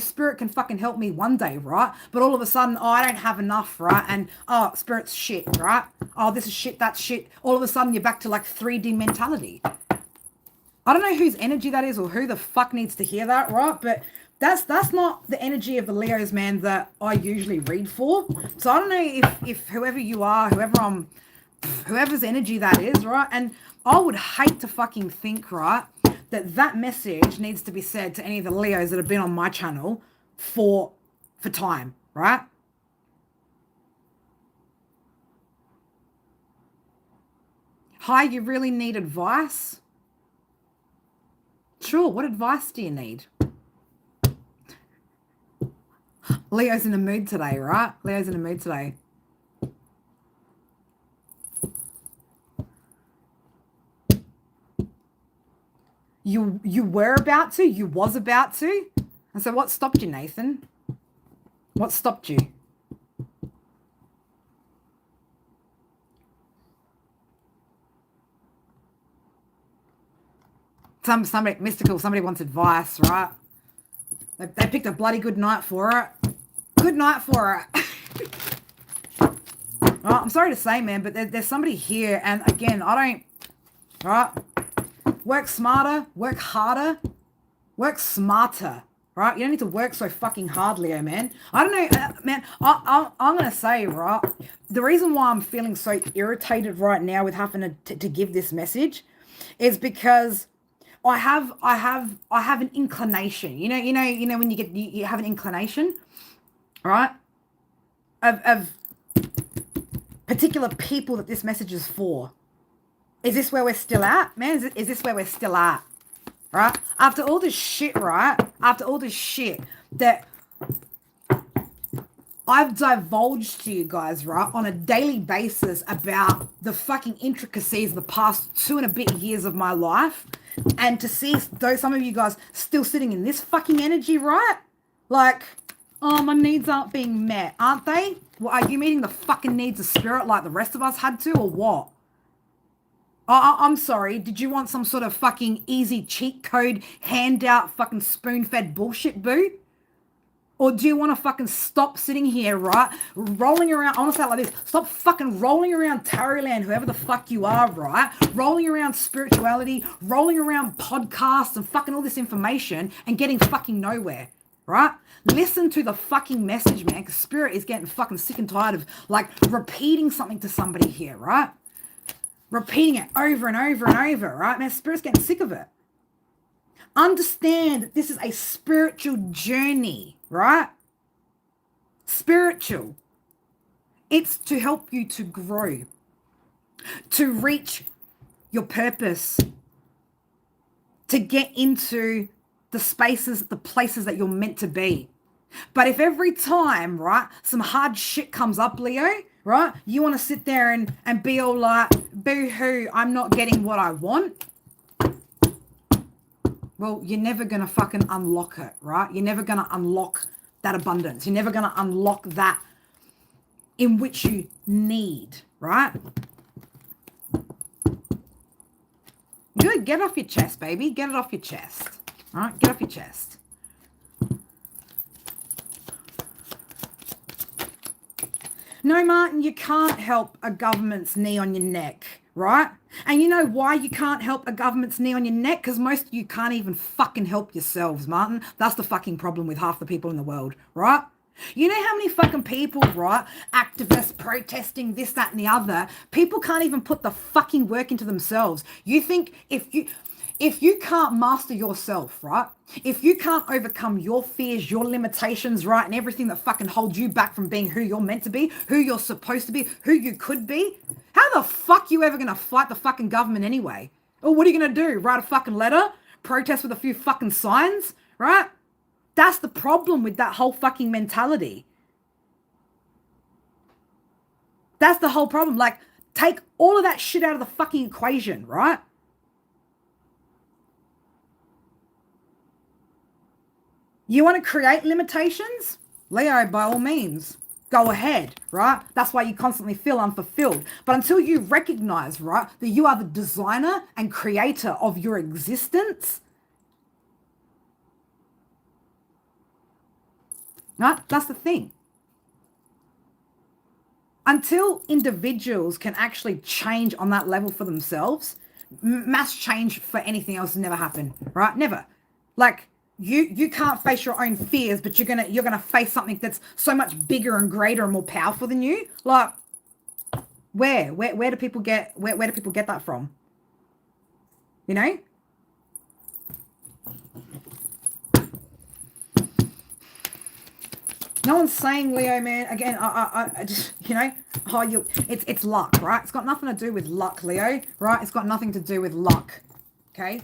spirit can fucking help me one day, right? But all of a sudden, I don't have enough, right? And, spirit's shit, right? Oh, this is shit, that's shit. All of a sudden, you're back to like 3D mentality. I don't know whose energy that is or who the fuck needs to hear that, right? But that's not the energy of the Leos, man, that I usually read for. So I don't know if whoever you are, whoever's energy that is, right? And I would hate to fucking think, right, that message needs to be said to any of the Leos that have been on my channel for time, right? Hi, you really need advice? Sure, what advice do you need? Leo's in the mood today, right? Leo's in the mood today. You were about to, you was about to. And so what stopped you, Nathan? What stopped you? Somebody mystical, somebody wants advice, right? They picked a bloody good night for it. Good night for it. Well, I'm sorry to say, man, but there's somebody here, and again, I don't, right? Work smarter, work harder, work smarter, right? You don't need to work so fucking hard, Leo, man. I don't know, man, I'm going to say, right, the reason why I'm feeling so irritated right now with having to give this message is because I have an inclination. You know when you have an inclination, right? Of particular people that this message is for. Is this where we're still at, man? Is this where we're still at? Right? After all this shit, right? After all this shit that I've divulged to you guys, right, on a daily basis about the fucking intricacies of the past 2 and a bit years of my life, and to see some of you guys still sitting in this fucking energy, right? Like, oh, my needs aren't being met, aren't they? Well, are you meeting the fucking needs of spirit like the rest of us had to, or what? I'm sorry, did you want some sort of fucking easy cheat code handout fucking spoon-fed bullshit, boo? Or do you want to fucking stop sitting here, right? Rolling around, I want to say it like this. Stop fucking rolling around Tarryland, whoever the fuck you are, right? Rolling around spirituality, rolling around podcasts and fucking all this information and getting fucking nowhere, right? Listen to the fucking message, man, because spirit is getting fucking sick and tired of, like, repeating something to somebody here, right? Repeating it over and over and over, right? Man, spirit's getting sick of it. Understand that this is a spiritual journey, right? Spiritual. It's to help you to grow, to reach your purpose, to get into the spaces, the places that you're meant to be. But if every time, right, some hard shit comes up, Leo, right, you want to sit there and be all like, boo-hoo, I'm not getting what I want, well, you're never going to fucking unlock it, right? You're never going to unlock that abundance. You're never going to unlock that in which you need, right? Good. Get off your chest, baby. Get it off your chest. All right? Get off your chest. No, Martin, you can't help a government's knee on your neck, right? And you know why you can't help a government's knee on your neck? Because most of you can't even fucking help yourselves, Martin. That's the fucking problem with half the people in the world, right? You know how many fucking people, right? Activists protesting this, that, and the other. People can't even put the fucking work into themselves. You think if you can't master yourself, right? If you can't overcome your fears, your limitations, right? And everything that fucking holds you back from being who you're meant to be, who you're supposed to be, who you could be, how the fuck you ever going to fight the fucking government anyway? Or what are you going to do? Write a fucking letter? Protest with a few fucking signs, right? That's the problem with that whole fucking mentality. That's the whole problem. Like, take all of that shit out of the fucking equation, right? You want to create limitations? Leo, by all means, go ahead, right? That's why you constantly feel unfulfilled. But until you recognize, right, that you are the designer and creator of your existence, right? That's the thing. Until individuals can actually change on that level for themselves, mass change for anything else never happen, right? Never. Like, you can't face your own fears, but you're gonna face something that's so much bigger and greater and more powerful than you. Like, where do people get where do people get that from? You know? No one's saying, Leo, man. Again, I just, you know, it's luck, right? It's got nothing to do with luck, Leo, right? It's got nothing to do with luck, okay?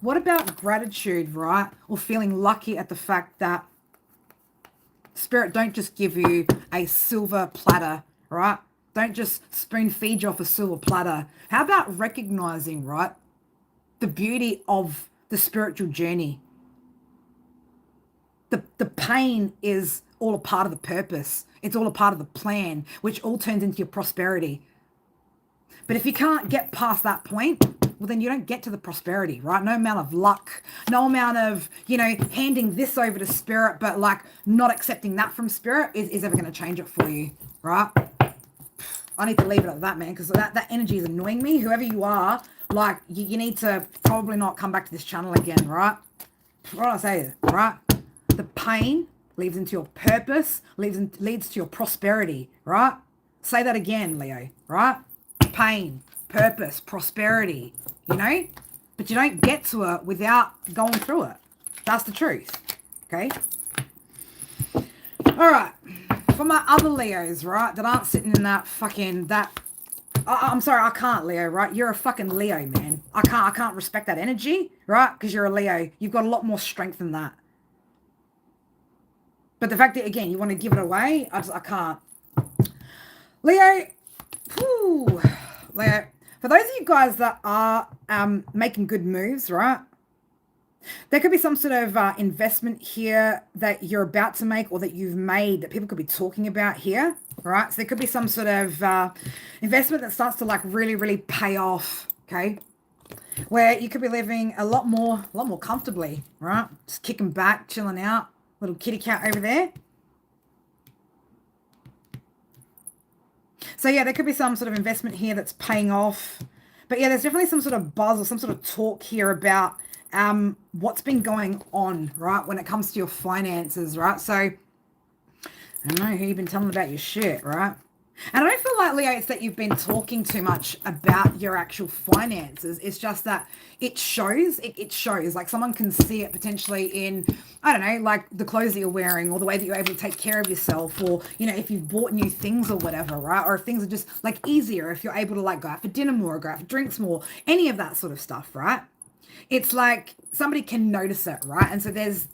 What about gratitude, right? Or feeling lucky at the fact that Spirit don't just give you a silver platter, right? Don't just spoon feed you off a silver platter. How about recognizing, right, the beauty of the spiritual journey? The pain is all a part of the purpose. It's all a part of the plan, which all turns into your prosperity. But if you can't get past that point, well, then you don't get to the prosperity, right? No amount of luck, no amount of, handing this over to spirit, but like not accepting that from spirit is ever going to change it for you, right? I need to leave it at that, man, because that energy is annoying me. Whoever you are, like, you need to probably not come back to this channel again, right? What do I say, right? The pain leads into your purpose, leads to your prosperity, right? Say that again, Leo, right? Pain, purpose, prosperity, but you don't get to it without going through it. That's the truth. Okay. All right. For my other Leos, right, that aren't sitting in I'm sorry, I can't, Leo, right? You're a fucking Leo, man. I can't respect that energy, right? Because you're a Leo. You've got a lot more strength than that. But the fact that, again, you want to give it away, I can't. Leo, Leo, for those of you guys that are making good moves, right? There could be some sort of investment here that you're about to make or that you've made that people could be talking about here, right? So there could be some sort of investment that starts to like really, really pay off, okay? Where you could be living a lot more comfortably, right? Just kicking back, chilling out, little kitty cat over there. So yeah, there could be some sort of investment here that's paying off. But yeah, there's definitely some sort of buzz or some sort of talk here about what's been going on, right, when it comes to your finances, right? So I don't know who you've been telling about your shit, right? And I don't feel like, Leo, it's that you've been talking too much about your actual finances. It's just that it shows. It shows. Like someone can see it potentially in, I don't know, like the clothes that you're wearing or the way that you're able to take care of yourself or, if you've bought new things or whatever, right? Or if things are just like easier, if you're able to like go out for dinner more or go out for drinks more, any of that sort of stuff, right? It's like somebody can notice it, right? And so there's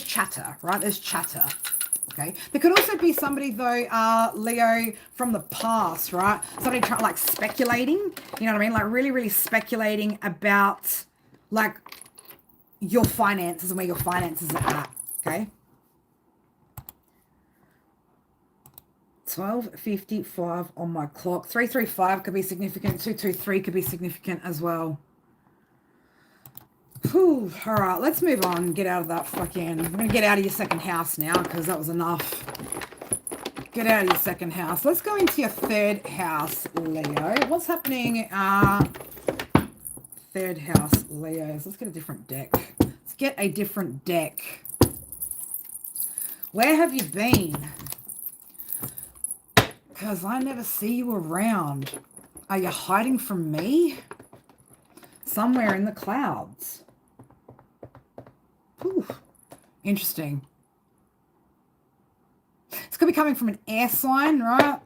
chatter, right? There's chatter. Okay. There could also be somebody though, Leo, from the past, right? Somebody like speculating, you know what I mean? Like really, really speculating about like your finances and where your finances are at. Okay. 12:55 on my clock. 335 could be significant. 223 could be significant as well. Whew, all right, let's move on. Get out of that fucking... I'm going to get out of your second house now because that was enough. Get out of your second house. Let's go into your third house, Leo. What's happening? Third house, Leos. Let's get a different deck. Let's get a different deck. Where have you been? Because I never see you around. Are you hiding from me? Somewhere in the clouds. Ooh, interesting. This could be coming from an air sign, right?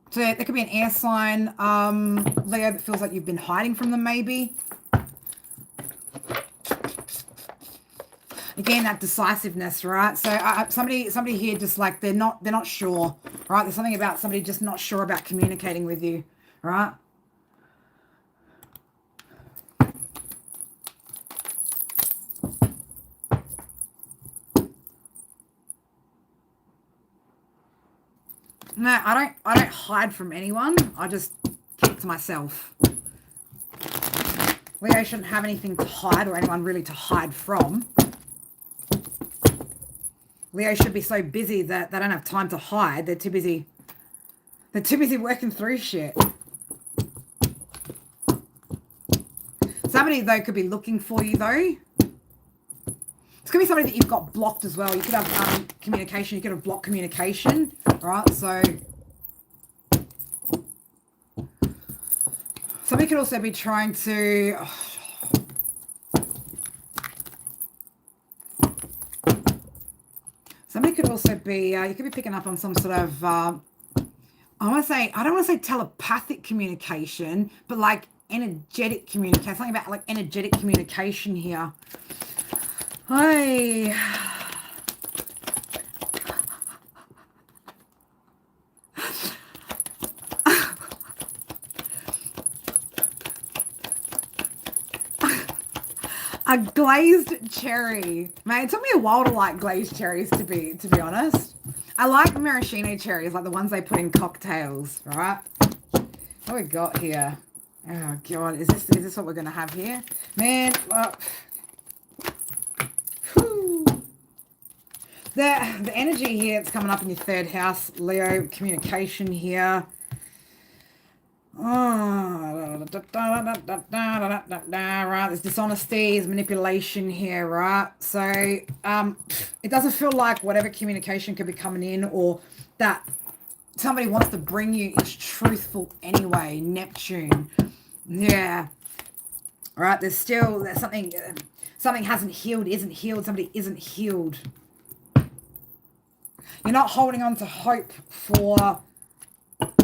So there could be an air sign, Leo, that feels like you've been hiding from them maybe. Again, that decisiveness, right? So somebody here just like they're not sure, right? There's something about somebody just not sure about communicating with you, right? No, I don't hide from anyone. I just keep it to myself. Leo shouldn't have anything to hide or anyone really to hide from. Leo should be so busy that they don't have time to hide. They're too busy working through shit. Somebody, though, could be looking for you, though. It's going to be somebody that you've got blocked as well. You could have communication. You could have blocked communication, right? So somebody could also be trying to... Somebody could also be... you could be picking up on some sort of... I don't want to say telepathic communication, but like energetic communication. Something about like energetic communication here. Hi. A glazed cherry. Man, it took me a while to like glazed cherries to be honest. I like maraschino cherries, like the ones they put in cocktails, right? What we got here? Oh god, is this what we're gonna have here? Man, whew. The energy here, it's coming up in your third house, Leo, communication here. Oh, right, there's dishonesty, there's manipulation here, right? So it doesn't feel like whatever communication could be coming in or that somebody wants to bring you is truthful anyway. Neptune. Yeah. All right, there's something hasn't healed, isn't healed, somebody isn't healed. You're not holding on to hope for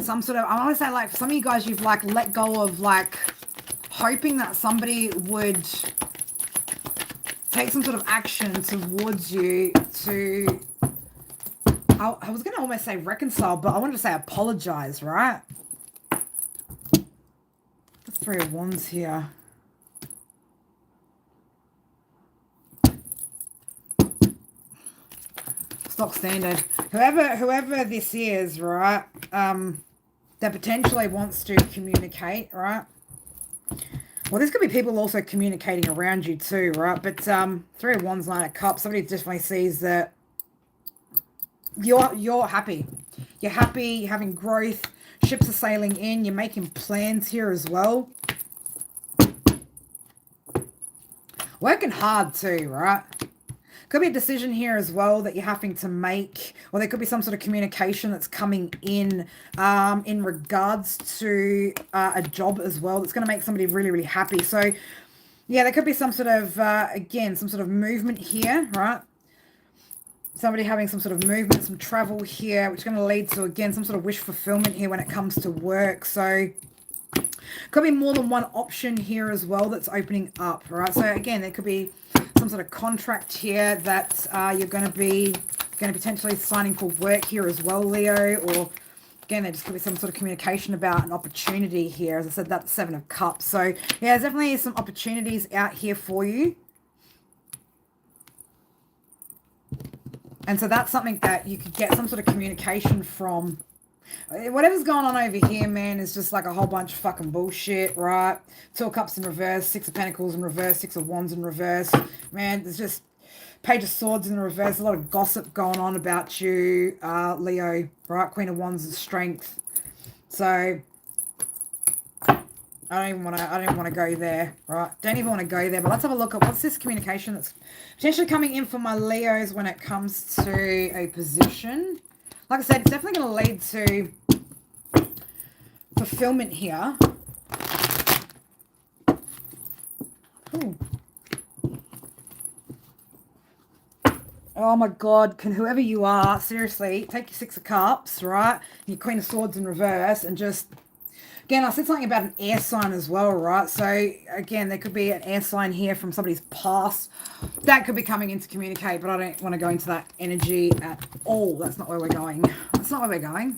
some sort of, I want to say like, for some of you guys, you've like let go of like hoping that somebody would take some sort of action towards you to, I was going to almost say reconcile, but I wanted to say apologize, right? The Three of Wands here. Stock standard. Whoever this is, right, that potentially wants to communicate, right? Well, this could be people also communicating around you too, right? But Three of Wands, Nine of Cups, somebody definitely sees that you're happy. You're happy, you're having growth, ships are sailing in, you're making plans here as well. Working hard too, right? Could be a decision here as well that you're having to make, or there could be some sort of communication that's coming in regards to a job as well that's going to make somebody really, really happy. So, yeah, there could be some sort of, again, some sort of movement here, right? Somebody having some sort of movement, some travel here, which is going to lead to, again, some sort of wish fulfillment here when it comes to work. So, could be more than one option here as well that's opening up, right? So, again, there could be some sort of contract here that you're going to be potentially signing for work here as well, Leo, or again, there just could be some sort of communication about an opportunity here. As I said, that's Seven of Cups. So yeah, there's definitely some opportunities out here for you. And so that's something that you could get some sort of communication from. Whatever's going on over here, man, is just like a whole bunch of fucking bullshit, right? Two of Cups in reverse, Six of Pentacles in reverse, Six of Wands in reverse. Man, there's just Page of Swords in reverse. A lot of gossip going on about you, Leo, right? Queen of Wands is strength. So I don't even want to go there, right? Don't even want to go there. But let's have a look at what's this communication that's potentially coming in for my Leos when it comes to a position. Like I said, it's definitely going to lead to fulfillment here. Ooh. Oh my God, can whoever you are, seriously, take your Six of Cups, right? Your Queen of Swords in reverse and just, again, I said something about an air sign as well, right? So, again, there could be an air sign here from somebody's past. That could be coming in to communicate, but I don't want to go into that energy at all. That's not where we're going. That's not where we're going.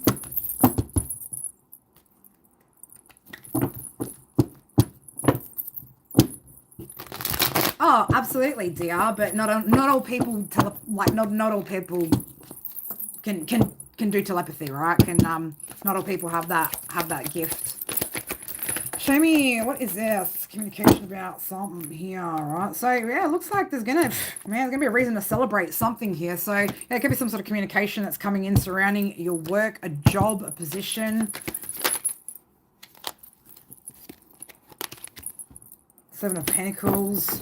Oh, absolutely, DR, but not all people not all people can do telepathy, right? Not all people have that gift. Show me, what is this? Communication about something here, right? So, yeah, it looks like there's gonna be a reason to celebrate something here. So, yeah, it could be some sort of communication that's coming in surrounding your work, a job, a position. Seven of Pentacles.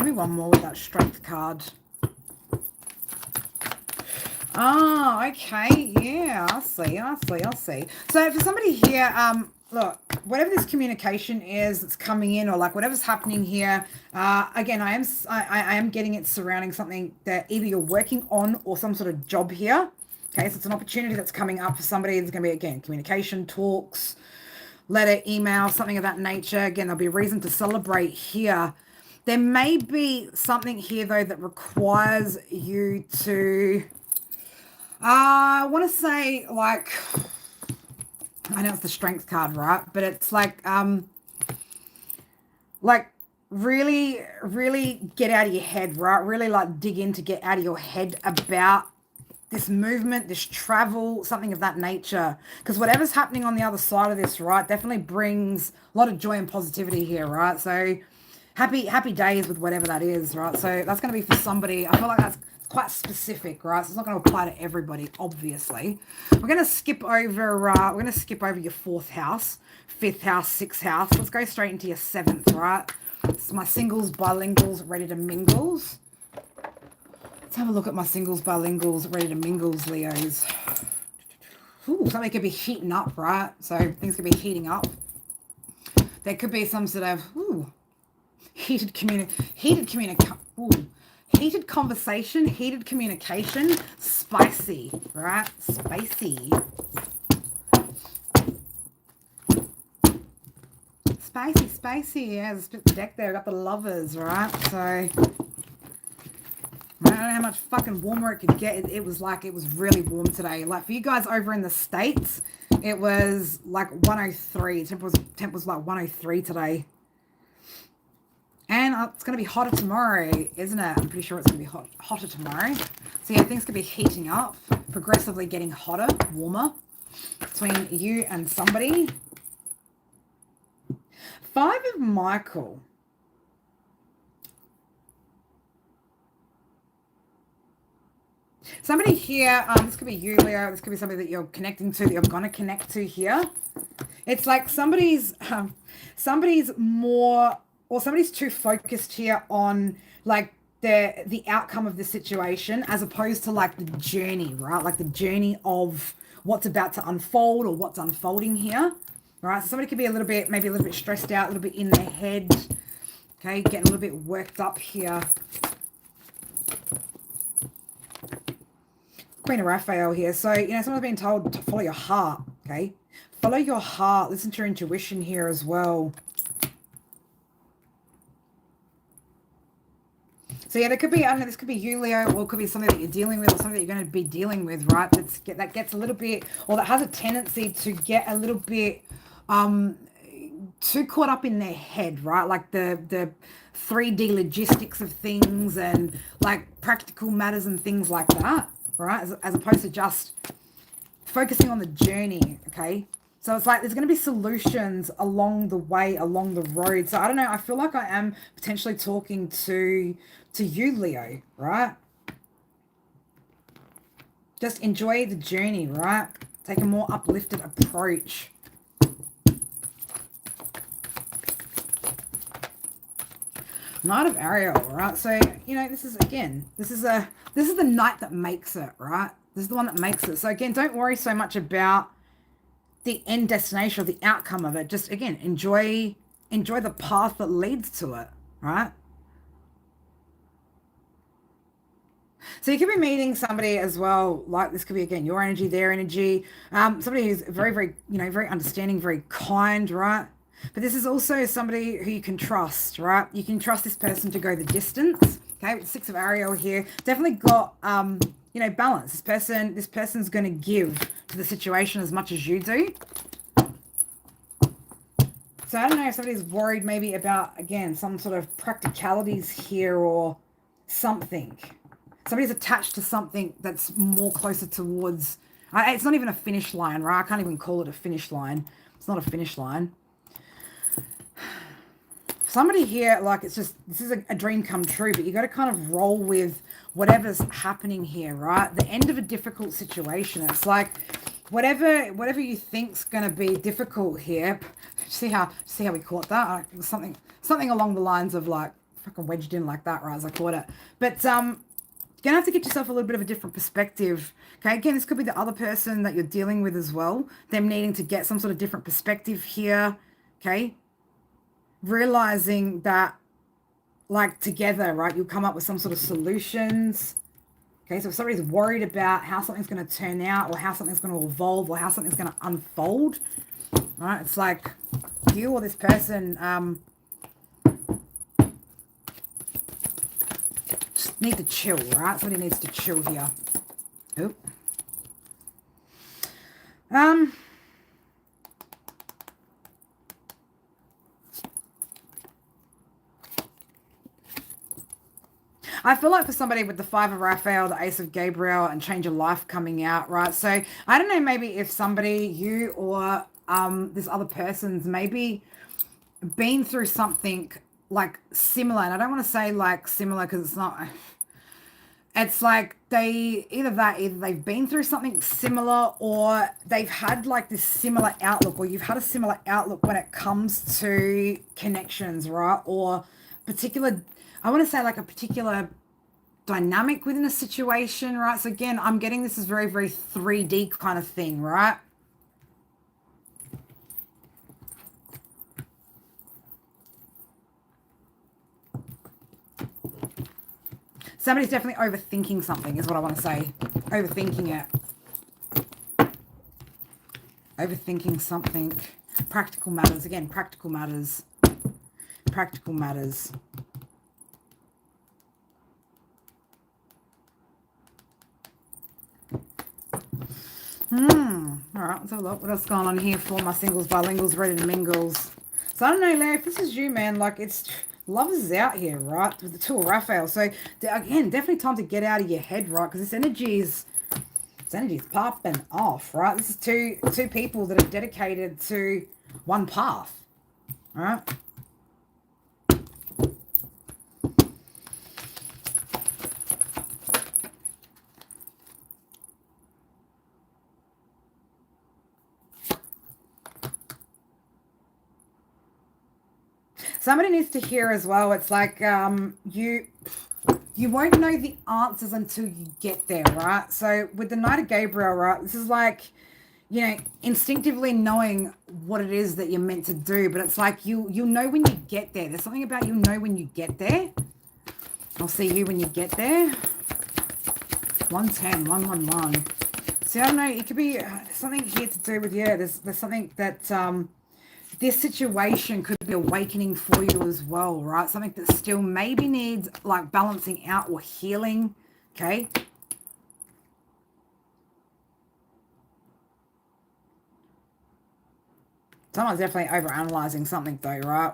One more with that strength card. Oh, okay. Yeah, I see. So for somebody here, look, whatever this communication is that's coming in, or like whatever's happening here, again, I am getting it surrounding something that either you're working on or some sort of job here. Okay, so it's an opportunity that's coming up for somebody. There's going to be, again, communication, talks, letter, email, something of that nature. Again, there'll be a reason to celebrate here. There may be something here, though, that requires you to, I want to say, like, I know it's the strength card, right? But it's like really, really get out of your head, right? Really like dig in to get out of your head about this movement, this travel, something of that nature. Because whatever's happening on the other side of this, right, definitely brings a lot of joy and positivity here, right? So happy days with whatever that is, right? So that's going to be for somebody. I feel like that's quite specific, right? So it's not going to apply to everybody, obviously. We're going to skip over. We're going to skip over your fourth house, fifth house, sixth house. Let's go straight into your seventh, right? It's my singles, bilinguals, ready to mingles. Let's have a look at my singles, bilinguals, ready to mingles, Leos. Ooh, something could be heating up, right? So things could be heating up. There could be some sort of heated conversation, heated communication, spicy, right? Spicy. Spicy. Yeah, there's a bit of the deck there. I got the lovers, right? So I don't know how much fucking warmer it could get. It was really warm today. Like for you guys over in the States, it was like 103. Temp was like 103 today. And it's going to be hotter tomorrow, isn't it? I'm pretty sure it's going to be hotter tomorrow. So yeah, things could be heating up, progressively getting hotter, warmer between you and somebody. Five of Michael. Somebody here, this could be you, Leo. This could be somebody that you're connecting to, that you're going to connect to here. It's like somebody's more, or somebody's too focused here on like the outcome of the situation as opposed to like the journey, right? Like the journey of what's about to unfold or what's unfolding here, right? So somebody could be maybe a little bit stressed out, a little bit in their head, okay, getting a little bit worked up here. Queen of Raphael here. So, someone's been told to follow your heart, okay? Follow your heart. Listen to your intuition here as well. So, yeah, there could be, I don't know, this could be you, Leo, or it could be something that you're dealing with or something that you're going to be dealing with, right? That gets a little bit, or that has a tendency to get a little bit too caught up in their head, right? Like the 3D logistics of things and like practical matters and things like that, right? As opposed to just focusing on the journey, okay? So it's like there's going to be solutions along the way, along the road. So I don't know. I feel like I am potentially talking to you, Leo, right? Just enjoy the journey, right? Take a more uplifted approach. Knight of Ariel, right? So, this is the night that makes it, right? This is the one that makes it. So again, don't worry so much about the end destination or the outcome of it. Just again, enjoy the path that leads to it, right? So you could be meeting somebody as well, like this could be, again, your energy, their energy, somebody who's very, very, very understanding, very kind, right? But this is also somebody who you can trust, right? You can trust this person to go the distance, okay? With Six of Ariel here, definitely got, balance. This person's going to give to the situation as much as you do. So I don't know if somebody's worried maybe about, again, some sort of practicalities here or something. Somebody's attached to something that's more closer towards, it's not even a finish line, right? I can't even call it a finish line. It's not a finish line. Somebody here, like, this is a dream come true, but you got to kind of roll with whatever's happening here, right? The end of a difficult situation. It's like whatever you think's going to be difficult here. See how we caught that? Something along the lines of like fucking wedged in like that, right? As I caught it. But you're gonna have to get yourself a little bit of a different perspective. Okay, again, this could be the other person that you're dealing with as well. Them needing to get some sort of different perspective here. Okay. Realizing that, like, together, right, you'll come up with some sort of solutions. Okay, so if somebody's worried about how something's going to turn out or how something's going to evolve or how something's going to unfold, right, it's like you or this person just need to chill, right? Somebody needs to chill here. Oop. Um, I feel like for somebody with the Five of Raphael, the Ace of Gabriel, and Change of Life coming out, right? So I don't know, maybe if somebody, you or this other person's maybe been through something like similar, and I don't want to say like similar because it's not. It's like either they've been through something similar or they've had like this similar outlook, or you've had a similar outlook when it comes to connections, right? Or particular, I want to say like a particular dynamic within a situation, right? So again, I'm getting this is very, very 3D kind of thing, right? Somebody's definitely overthinking something, is what I want to say. Overthinking it. Overthinking something. Practical matters. Again, practical matters. Practical matters. All right, let's have a look. What else going on here for my singles, bilinguals, ready to mingles? So I don't know, Larry, if this is you, man, like it's love is out here, right? With the two of Raphael. So again, definitely time to get out of your head, right? Because this energy is popping off, right? This is two people that are dedicated to one path, all right? Somebody needs to hear as well. It's like you won't know the answers until you get there, right? So with the Knight of Gabriel, right, this is like, you know, instinctively knowing what it is that you're meant to do, but it's like you'll know when you get there. There's something about you'll know when you get there. I'll see you when you get there. 110, 111. See, I don't know, it could be something here to do with, yeah, there's something that this situation could be awakening for you as well, right? Something that still maybe needs like balancing out or healing, okay? Someone's definitely overanalyzing something though, right?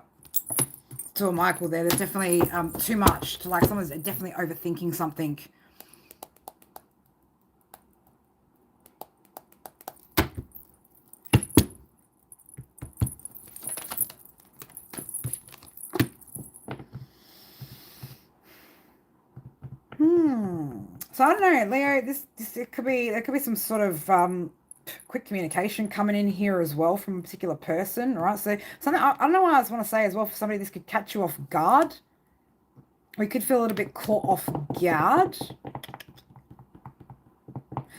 To a Michael there, there's definitely too much. To like someone's definitely overthinking something. So I don't know, Leo. This it could be there could be some sort of quick communication coming in here as well from a particular person, right? So something I don't know what I just want to say as well for somebody. This could catch you off guard. We could feel a little bit caught off guard.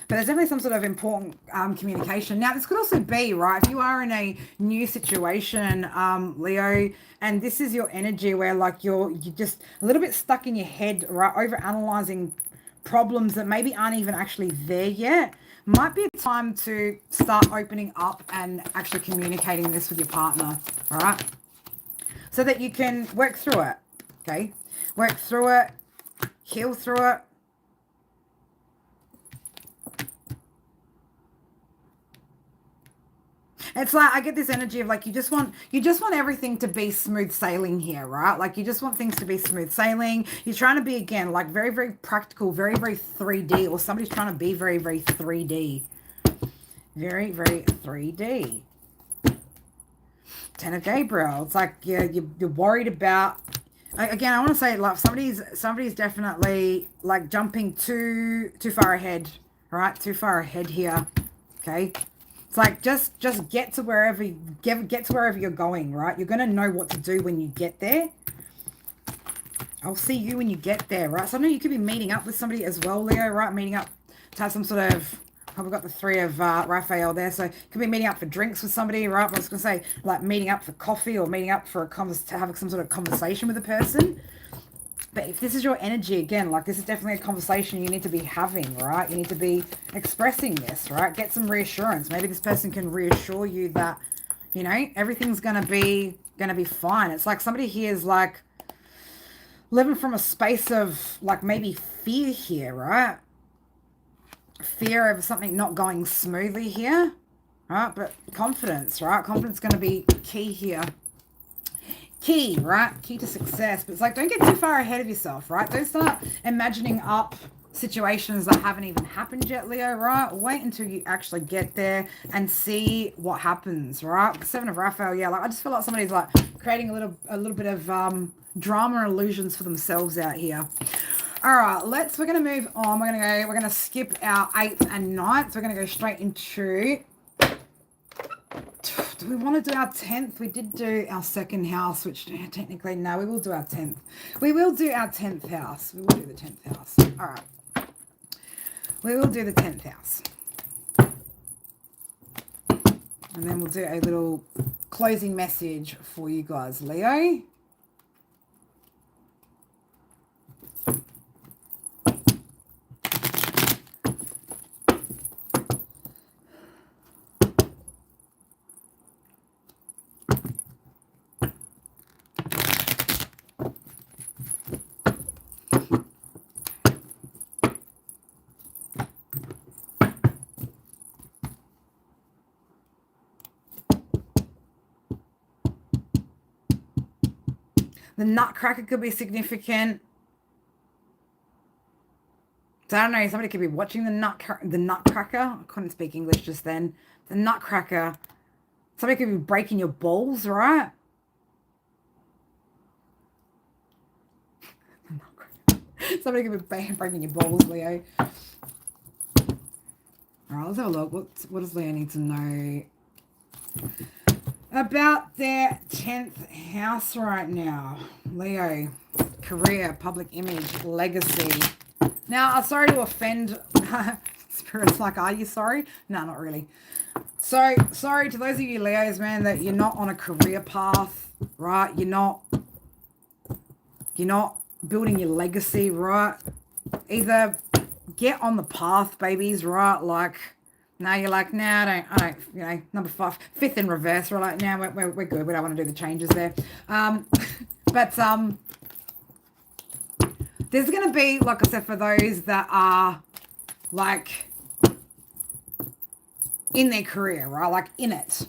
But there's definitely some sort of important communication. Now, this could also be, right, if you are in a new situation, Leo, and this is your energy where, like, you're just a little bit stuck in your head, right, over analyzing problems that maybe aren't even actually there yet, might be a time to start opening up and actually communicating this with your partner, all right? So that you can work through it, okay? Work through it, heal through it. It's like I get this energy of like you just want everything to be smooth sailing here, right? Like you just want things to be smooth sailing. You're trying to be again like very, very practical, very, very 3D, or somebody's trying to be very, very 3D. Very, very 3D. Ten of Gabriel. It's like you're worried about again, I want to say like somebody's definitely like jumping too far ahead, right? Too far ahead here. Okay. It's like just get to wherever get to wherever you're going, right? You're gonna know what to do when you get there. I'll see you when you get there, right? Sometimes you could be meeting up with somebody as well, Leo, right? Meeting up to have some sort of probably got the three of Raphael there, so could be meeting up for drinks with somebody, right? But I was gonna say like meeting up for coffee or meeting up for to have some sort of conversation with a person. But if this is your energy, again, like this is definitely a conversation you need to be having, right? You need to be expressing this, right? Get some reassurance. Maybe this person can reassure you that, you know, everything's gonna be fine. It's like somebody here is like living from a space of like maybe fear here, right? Fear of something not going smoothly here. right? But confidence, right? Confidence is going to be key here. Key, right? Key to success. But it's like, don't get too far ahead of yourself, right? Don't start imagining up situations that haven't even happened yet, Leo, right? Wait until you actually get there and see what happens, right? Seven of Raphael, yeah, like I just feel like somebody's like creating a little bit of drama and illusions for themselves out here. All right, we're gonna move on. We're gonna skip our 8th and 9th. So we're gonna go straight into, do we want to do our 10th? We did do our second house, which technically, no, we will do our 10th. We will do our 10th house. We will do the 10th house. All right. We will do the 10th house. And then we'll do a little closing message for you guys, Leo. The Nutcracker could be significant. So I don't know, somebody could be watching the Nutcracker. I couldn't speak English just then. The Nutcracker. Somebody could be breaking your balls, right? Somebody could be breaking your balls, Leo. All right, let's have a look. What does Leo need to know about their 10th house right now? Leo, career, public image, legacy. Now, I'm sorry to offend spirits, like, are you sorry? No, not really. So, sorry to those of you Leos, man, that you're not on a career path, right? You're not building your legacy, right? Either get on the path, babies, right? Like, now you're like, nah, I don't, you know, number 5, 5th in reverse, we're like, nah, we're good. We don't want to do the changes there. But there's going to be, like I said, for those that are, like, in their career, right? Like, in it,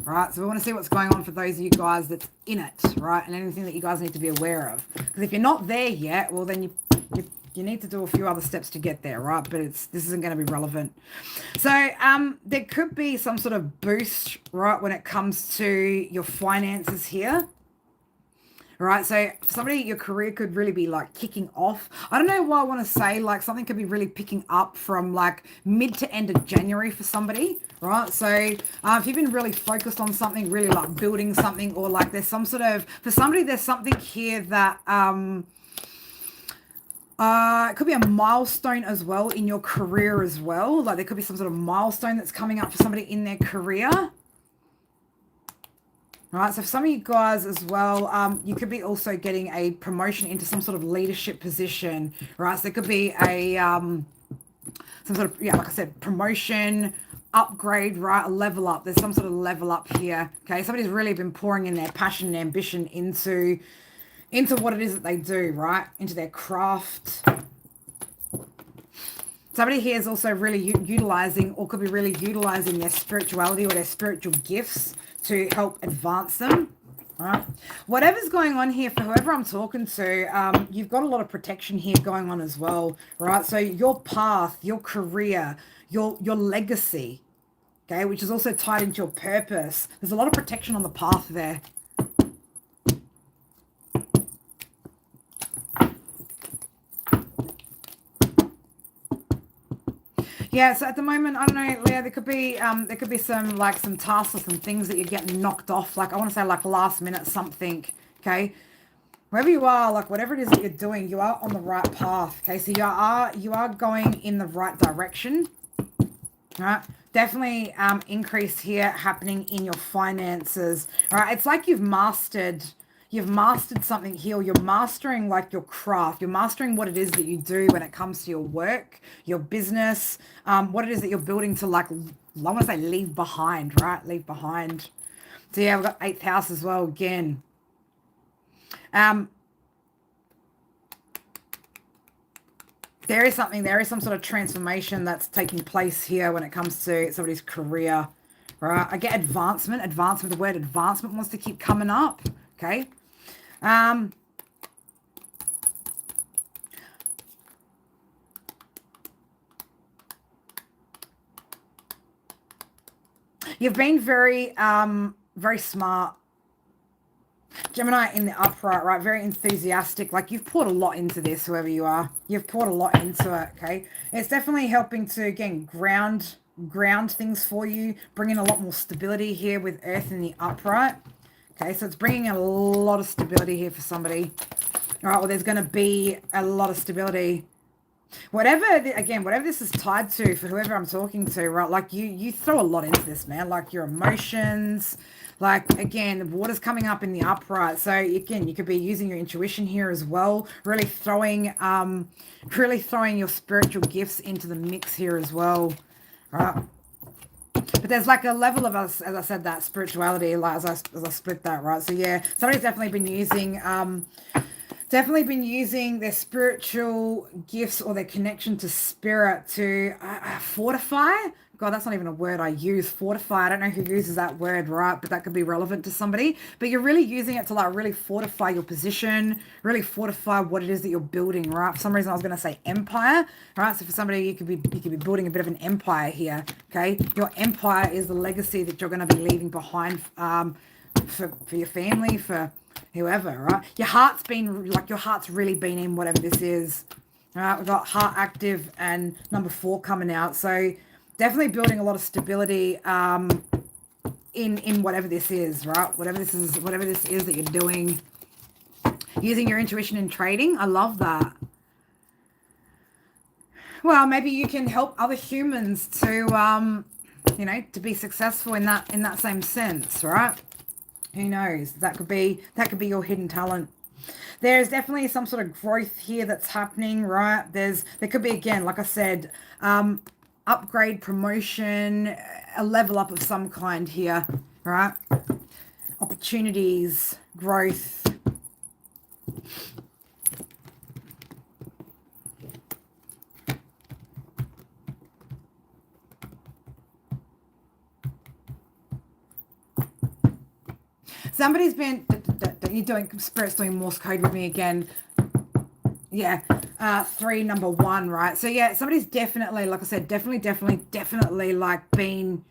right? So we want to see what's going on for those of you guys that's in it, right? And anything that you guys need to be aware of. Because if you're not there yet, well, then you need to do a few other steps to get there, right? But this isn't going to be relevant. So there could be some sort of boost, right, when it comes to your finances here. Right, so somebody, your career could really be like kicking off. I don't know why I want to say like something could be really picking up from like mid to end of January for somebody, right? So if you've been really focused on something, really like building something, or like there's some sort of, for somebody, there's something here that it could be a milestone as well in your career as well. Like there could be some sort of milestone that's coming up for somebody in their career. All right, so for some of you guys as well, you could be also getting a promotion into some sort of leadership position, right? So there could be a, some sort of, yeah, like I said, promotion, upgrade, right? A level up. There's some sort of level up here, okay? Somebody's really been pouring in their passion and ambition into what it is that they do, right? Into their craft. Somebody here is also really utilizing, or could be really utilizing their spirituality or their spiritual gifts to help advance them, right? Whatever's going on here, for whoever I'm talking to, you've got a lot of protection here going on as well, right? So your path, your career, your legacy, okay, which is also tied into your purpose. There's a lot of protection on the path there. Yeah, so at the moment, I don't know, Leah, there could be some like some tasks or some things that you're getting knocked off. Like I want to say like last minute something, okay? Wherever you are, like whatever it is that you're doing, you are on the right path, okay? So you are going in the right direction, right? Definitely increase here happening in your finances, all right? It's like you've mastered something here. You're mastering like your craft. You're mastering what it is that you do when it comes to your work, your business, what it is that you're building to, like, I want to say leave behind, right? Leave behind. So yeah, we've got 8th house as well again. There is some sort of transformation that's taking place here when it comes to somebody's career. right? I get advancement. Advancement, the word advancement wants to keep coming up, okay? You've been very smart, Gemini in the upright, right? Very enthusiastic. Like you've poured a lot into this, whoever you are. You've poured a lot into it, okay? It's definitely helping to, again, ground things for you, bringing a lot more stability here with Earth in the upright. Okay, so it's bringing a lot of stability here for somebody. All right, well, there's going to be a lot of stability. Whatever this is tied to for whoever I'm talking to, right? Like you throw a lot into this, man. Like your emotions, like again, the water's coming up in the upright. So again, you could be using your intuition here as well, really throwing your spiritual gifts into the mix here as well. Right. But there's like a level of us, as I said, that spirituality, like as I split that, right? So yeah, somebody's definitely been using their spiritual gifts or their connection to spirit to fortify. God, that's not even a word I use. Fortify. I don't know who uses that word, right? But that could be relevant to somebody. But you're really using it to like really fortify your position, really fortify what it is that you're building, right? For some reason, I was going to say empire, right? So for somebody, you could be building a bit of an empire here. Okay, your empire is the legacy that you're going to be leaving behind for your family, for whoever, right? Your heart's really been in whatever this is. All right, we've got heart active and number 4 coming out. So definitely building a lot of stability in whatever this is, right? Whatever this is that you're doing. Using your intuition in trading. I love that. Well, maybe you can help other humans to to be successful in that same sense, right? Who knows? That could be your hidden talent. There's definitely some sort of growth here that's happening, right? There could be, again, like I said, upgrade, promotion, a level up of some kind here, right? Opportunities, growth. Somebody's been, you're doing, Spirit's doing Morse code with me again. Yeah, 3, number 1, right? So yeah, somebody's definitely, like I said, definitely like been,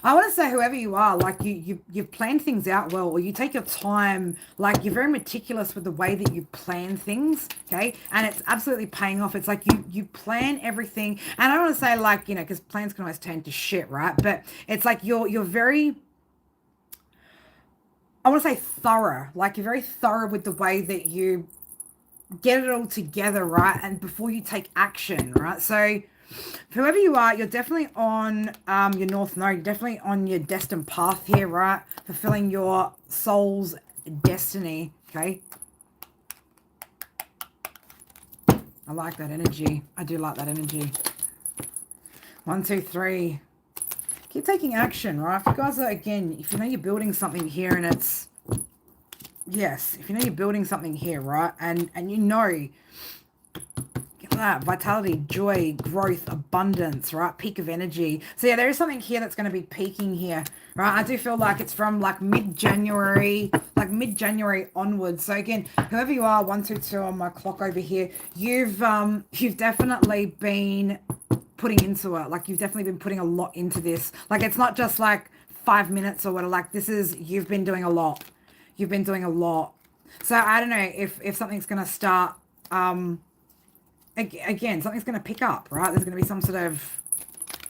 I want to say whoever you are, like you've planned things out well, or you take your time, like you're very meticulous with the way that you plan things, okay? And it's absolutely paying off. It's like you plan everything, and I don't want to say like, because plans can always turn to shit, right? But it's like you're very, I want to say thorough, like you're very thorough with the way that you get it all together, right? And before you take action, right? So whoever you are, you're definitely on your North Node. You're definitely on your destined path here, right? Fulfilling your soul's destiny, okay? I like that energy. I do like that energy. 1, 2, 3. Keep taking action, right? If you guys are, again, if you know you're building something here and it's, yes, if you know you're building something here, right? And you know, that vitality, joy, growth, abundance, right? Peak of energy. So yeah, there is something here that's going to be peaking here, right? I do feel like it's from like mid-January onwards. So again, whoever you are, 1, 2, 2 on my clock over here, you've definitely been putting into it. Like you've definitely been putting a lot into this. Like it's not just like 5 minutes or whatever. Like you've been doing a lot. You've been doing a lot. So I don't know if something's going to start, again, something's going to pick up, right? There's going to be some sort of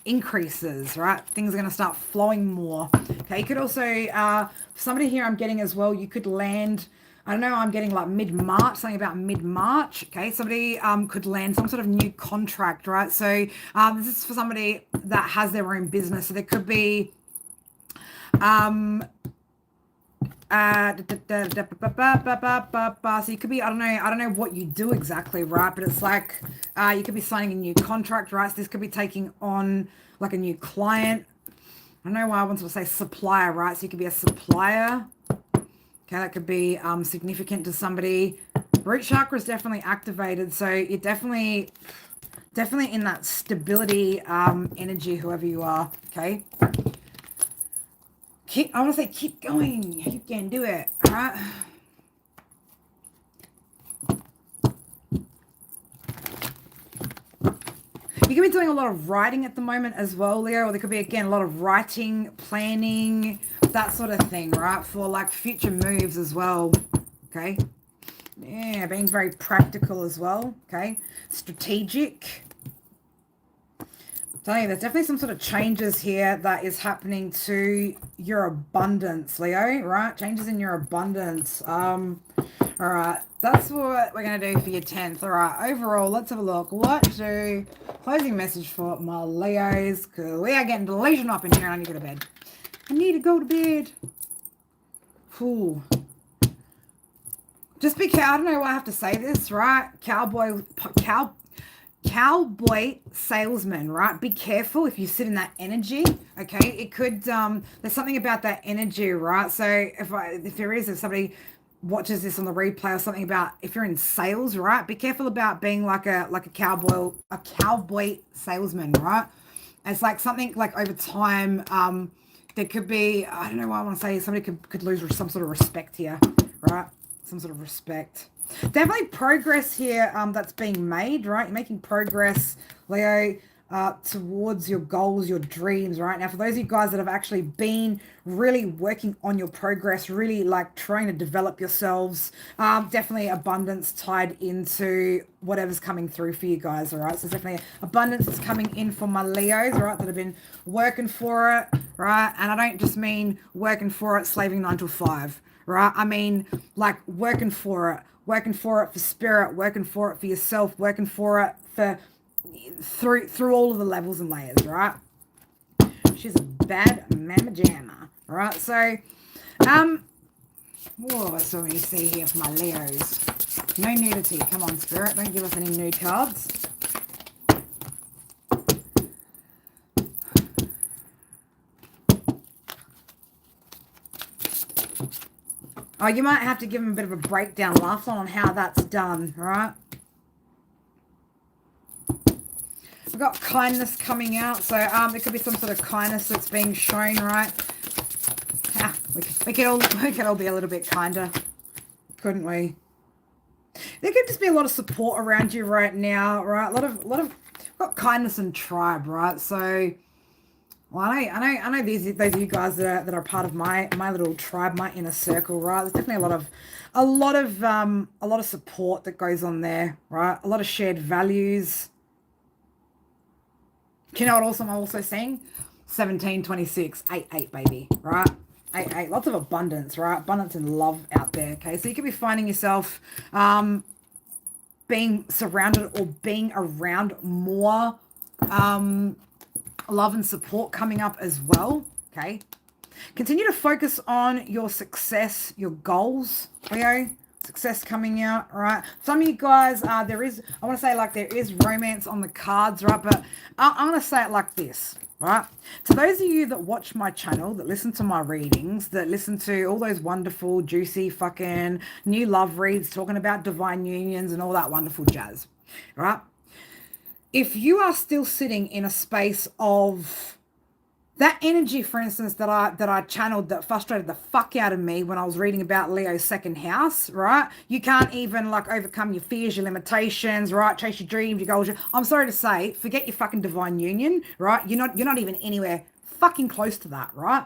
increases, right? Things are going to start flowing more. Okay, you could also, somebody here I'm getting as well, you could land, I don't know, I'm getting like mid-March, something about mid-March. Okay, somebody could land some sort of new contract, right? So this is for somebody that has their own business. So there could be so you could be, I don't know what you do exactly, right? But it's like you could be signing a new contract, right? So this could be taking on like a new client. I don't know why I wanted to say supplier, right? So you could be a supplier. Okay, that could be significant to somebody. Root chakra is definitely activated, so you're definitely Definitely in that stability energy, whoever you are, okay? I want to say keep going. You can do it, all right? You could be doing a lot of writing at the moment as well, Leo, or there could be, again, a lot of writing, planning, that sort of thing, right? For like future moves as well, okay? Yeah, being very practical as well, okay? Strategic. Telling you, there's definitely some sort of changes here that is happening to your abundance, Leo, right? Changes in your abundance. All right, that's what we're going to do for your 10th. All right, overall, let's have a look. What do closing message for my Leos? Because we are getting delusional up in here and I need to go to bed. I need to go to bed. Ooh. Just be careful. I don't know why I have to say this, right? Cowboy salesman, right? Be careful if you sit in that energy, okay? It could, there's something about that energy, right? So if somebody watches this on the replay or something about if you're in sales, right? Be careful about being like a cowboy salesman, right? It's like something like over time, there could be, I don't know what I want to say, somebody could lose some sort of respect here, right? Some sort of respect. Definitely progress here that's being made, right? You're making progress, Leo, towards your goals, your dreams, right? Now, for those of you guys that have actually been really working on your progress, really like trying to develop yourselves, definitely abundance tied into whatever's coming through for you guys, all right? So definitely abundance is coming in for my Leos, right, that have been working for it, right? And I don't just mean working for it, slaving 9 to 5, right? I mean, like working for it for spirit, working for it for yourself, working for it for through all of the levels and layers, right? She's a bad mama jamma, right? So, whoa, that's what we see here for my Leos. No nudity. Come on, spirit, don't give us any nude cards. Oh, you might have to give them a bit of a breakdown, last one on how that's done, right? We've got kindness coming out, so there could be some sort of kindness that's being shown, right? We could all be a little bit kinder, couldn't we? There could just be a lot of support around you right now, right? A lot of we've got kindness and tribe, right? So, well, I know those of you guys that are part of my little tribe, my inner circle, right? There's definitely a lot of support that goes on there, right? A lot of shared values. Do you know what I'm also seeing? 17, 26, 8, 8, baby, right? 8, 8, lots of abundance, right? Abundance and love out there, okay? So you could be finding yourself being surrounded or being around more love and support coming up as well, okay? Continue to focus on your success, your goals, Leo. Success coming out, right? Some of you guys, I want to say like there is romance on the cards, right? But I'm going to say it like this, right? To those of you that watch my channel, that listen to my readings, that listen to all those wonderful, juicy, fucking new love reads, talking about divine unions and all that wonderful jazz, right? If you are still sitting in a space of that energy, for instance, that I channeled that frustrated the fuck out of me when I was reading about Leo's second house, right? You can't even like overcome your fears, your limitations, right? Chase your dreams, your goals. I'm sorry to say, forget your fucking divine union, right? You're not even anywhere fucking close to that, right?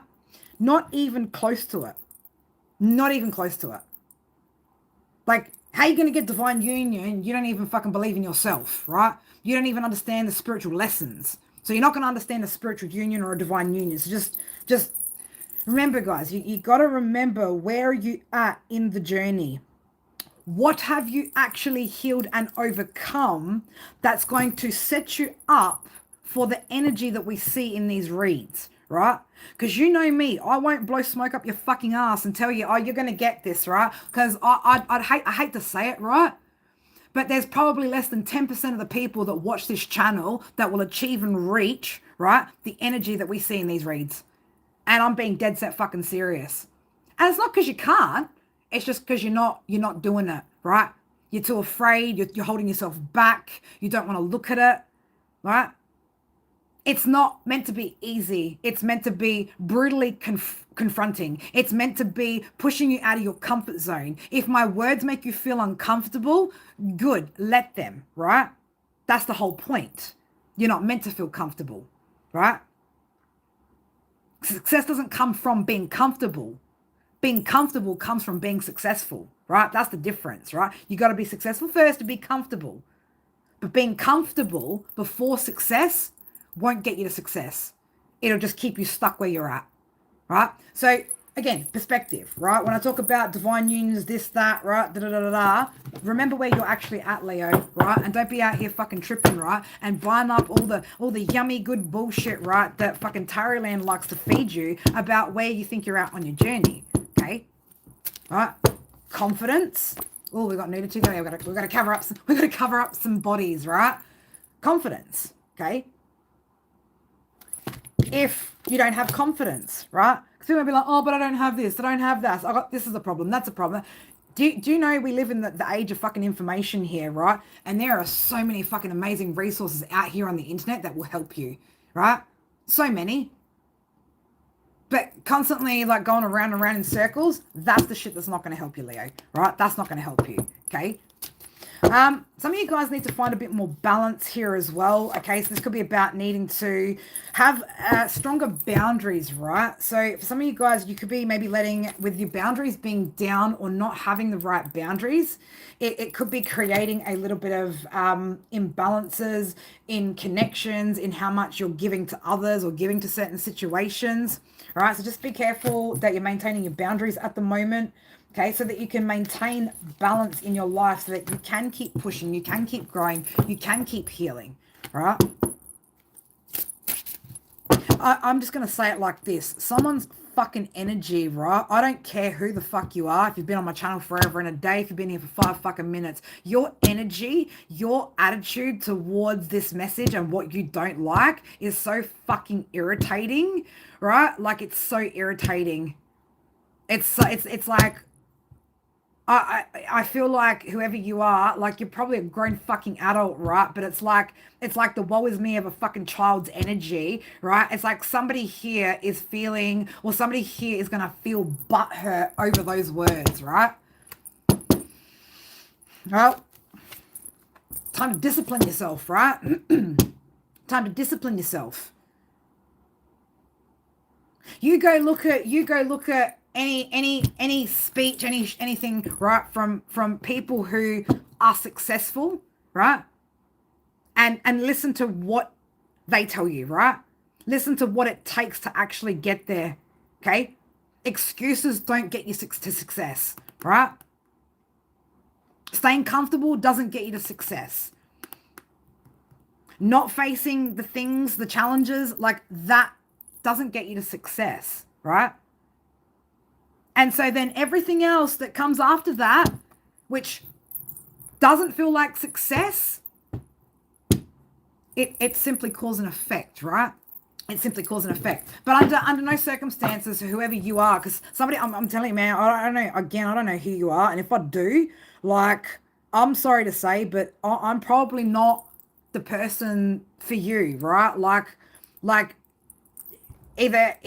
Not even close to it. Not even close to it. Like, how are you going to get divine union? You don't even fucking believe in yourself, right? You don't even understand the spiritual lessons. So you're not going to understand a spiritual union or a divine union. So just remember, guys, you got to remember where you are in the journey. What have you actually healed and overcome that's going to set you up for the energy that we see in these reads, right? Because you know me, I won't blow smoke up your fucking ass and tell you, oh, you're going to get this, right? Because I hate to say it, right? But there's probably less than 10% of the people that watch this channel that will achieve and reach, right, the energy that we see in these reads. And I'm being dead set fucking serious. And it's not because you can't. It's just because you're not doing it, right? You're too afraid. You're holding yourself back. You don't want to look at it, right? It's not meant to be easy. It's meant to be brutally confronting. It's meant to be pushing you out of your comfort zone. If my words make you feel uncomfortable, good, let them, right? That's the whole point. You're not meant to feel comfortable, right? Success doesn't come from being comfortable. Being comfortable comes from being successful, right? That's the difference, right? You got to be successful first to be comfortable. But being comfortable before success won't get you to success. It'll just keep you stuck where you're at, right? So again, perspective, right? When I talk about divine unions, this, that, right? Da, da, da, da, da, remember where you're actually at, Leo, right? And don't be out here fucking tripping, right? And buying up all the yummy good bullshit, right? That fucking Tarryland likes to feed you about where you think you're at on your journey, okay? Right? Confidence. Oh, we got nudity. We've got to cover up some bodies, right? Confidence, okay? If you don't have confidence, right? Because people will be like, oh, but I don't have this, I don't have that. This is a problem, that's a problem. Do you know we live in the age of fucking information here, right? And there are so many fucking amazing resources out here on the internet that will help you, right? So many. But constantly like going around and around in circles, that's the shit that's not going to help you, Leo, right? That's not going to help you, okay? Some of you guys need to find a bit more balance here as well. Okay, so this could be about needing to have stronger boundaries, right? So for some of you guys, you could be maybe letting, with your boundaries being down or not having the right boundaries, it could be creating a little bit of imbalances in connections, in how much you're giving to others or giving to certain situations. All right, so just be careful that you're maintaining your boundaries at the moment. Okay, so that you can maintain balance in your life so that you can keep pushing, you can keep growing, you can keep healing, right? I'm just going to say it like this. Someone's fucking energy, right? I don't care who the fuck you are. If you've been on my channel forever and a day, if you've been here for 5 fucking minutes, your energy, your attitude towards this message and what you don't like is so fucking irritating, right? Like, it's so irritating. It's like, I feel like whoever you are, like you're probably a grown fucking adult, right? But it's like the woe is me of a fucking child's energy, right? It's like somebody here is feeling, or somebody here is gonna feel butthurt over those words, right? Well, time to discipline yourself, right? Time to discipline yourself. You go look at any speech, anything, right, from people who are successful, right? And listen to what they tell you, right? Listen to what it takes to actually get there, okay? Excuses don't get you to success, right? Staying comfortable doesn't get you to success. Not facing the things, the challenges, like that doesn't get you to success, right? And so then everything else that comes after that, which doesn't feel like success, it simply cause an effect, right? It simply cause an effect. But under no circumstances, whoever you are, because somebody, I'm telling you, man, I don't know, again, I don't know who you are. And if I do, like, I'm sorry to say, but I'm probably not the person for you, right? Like either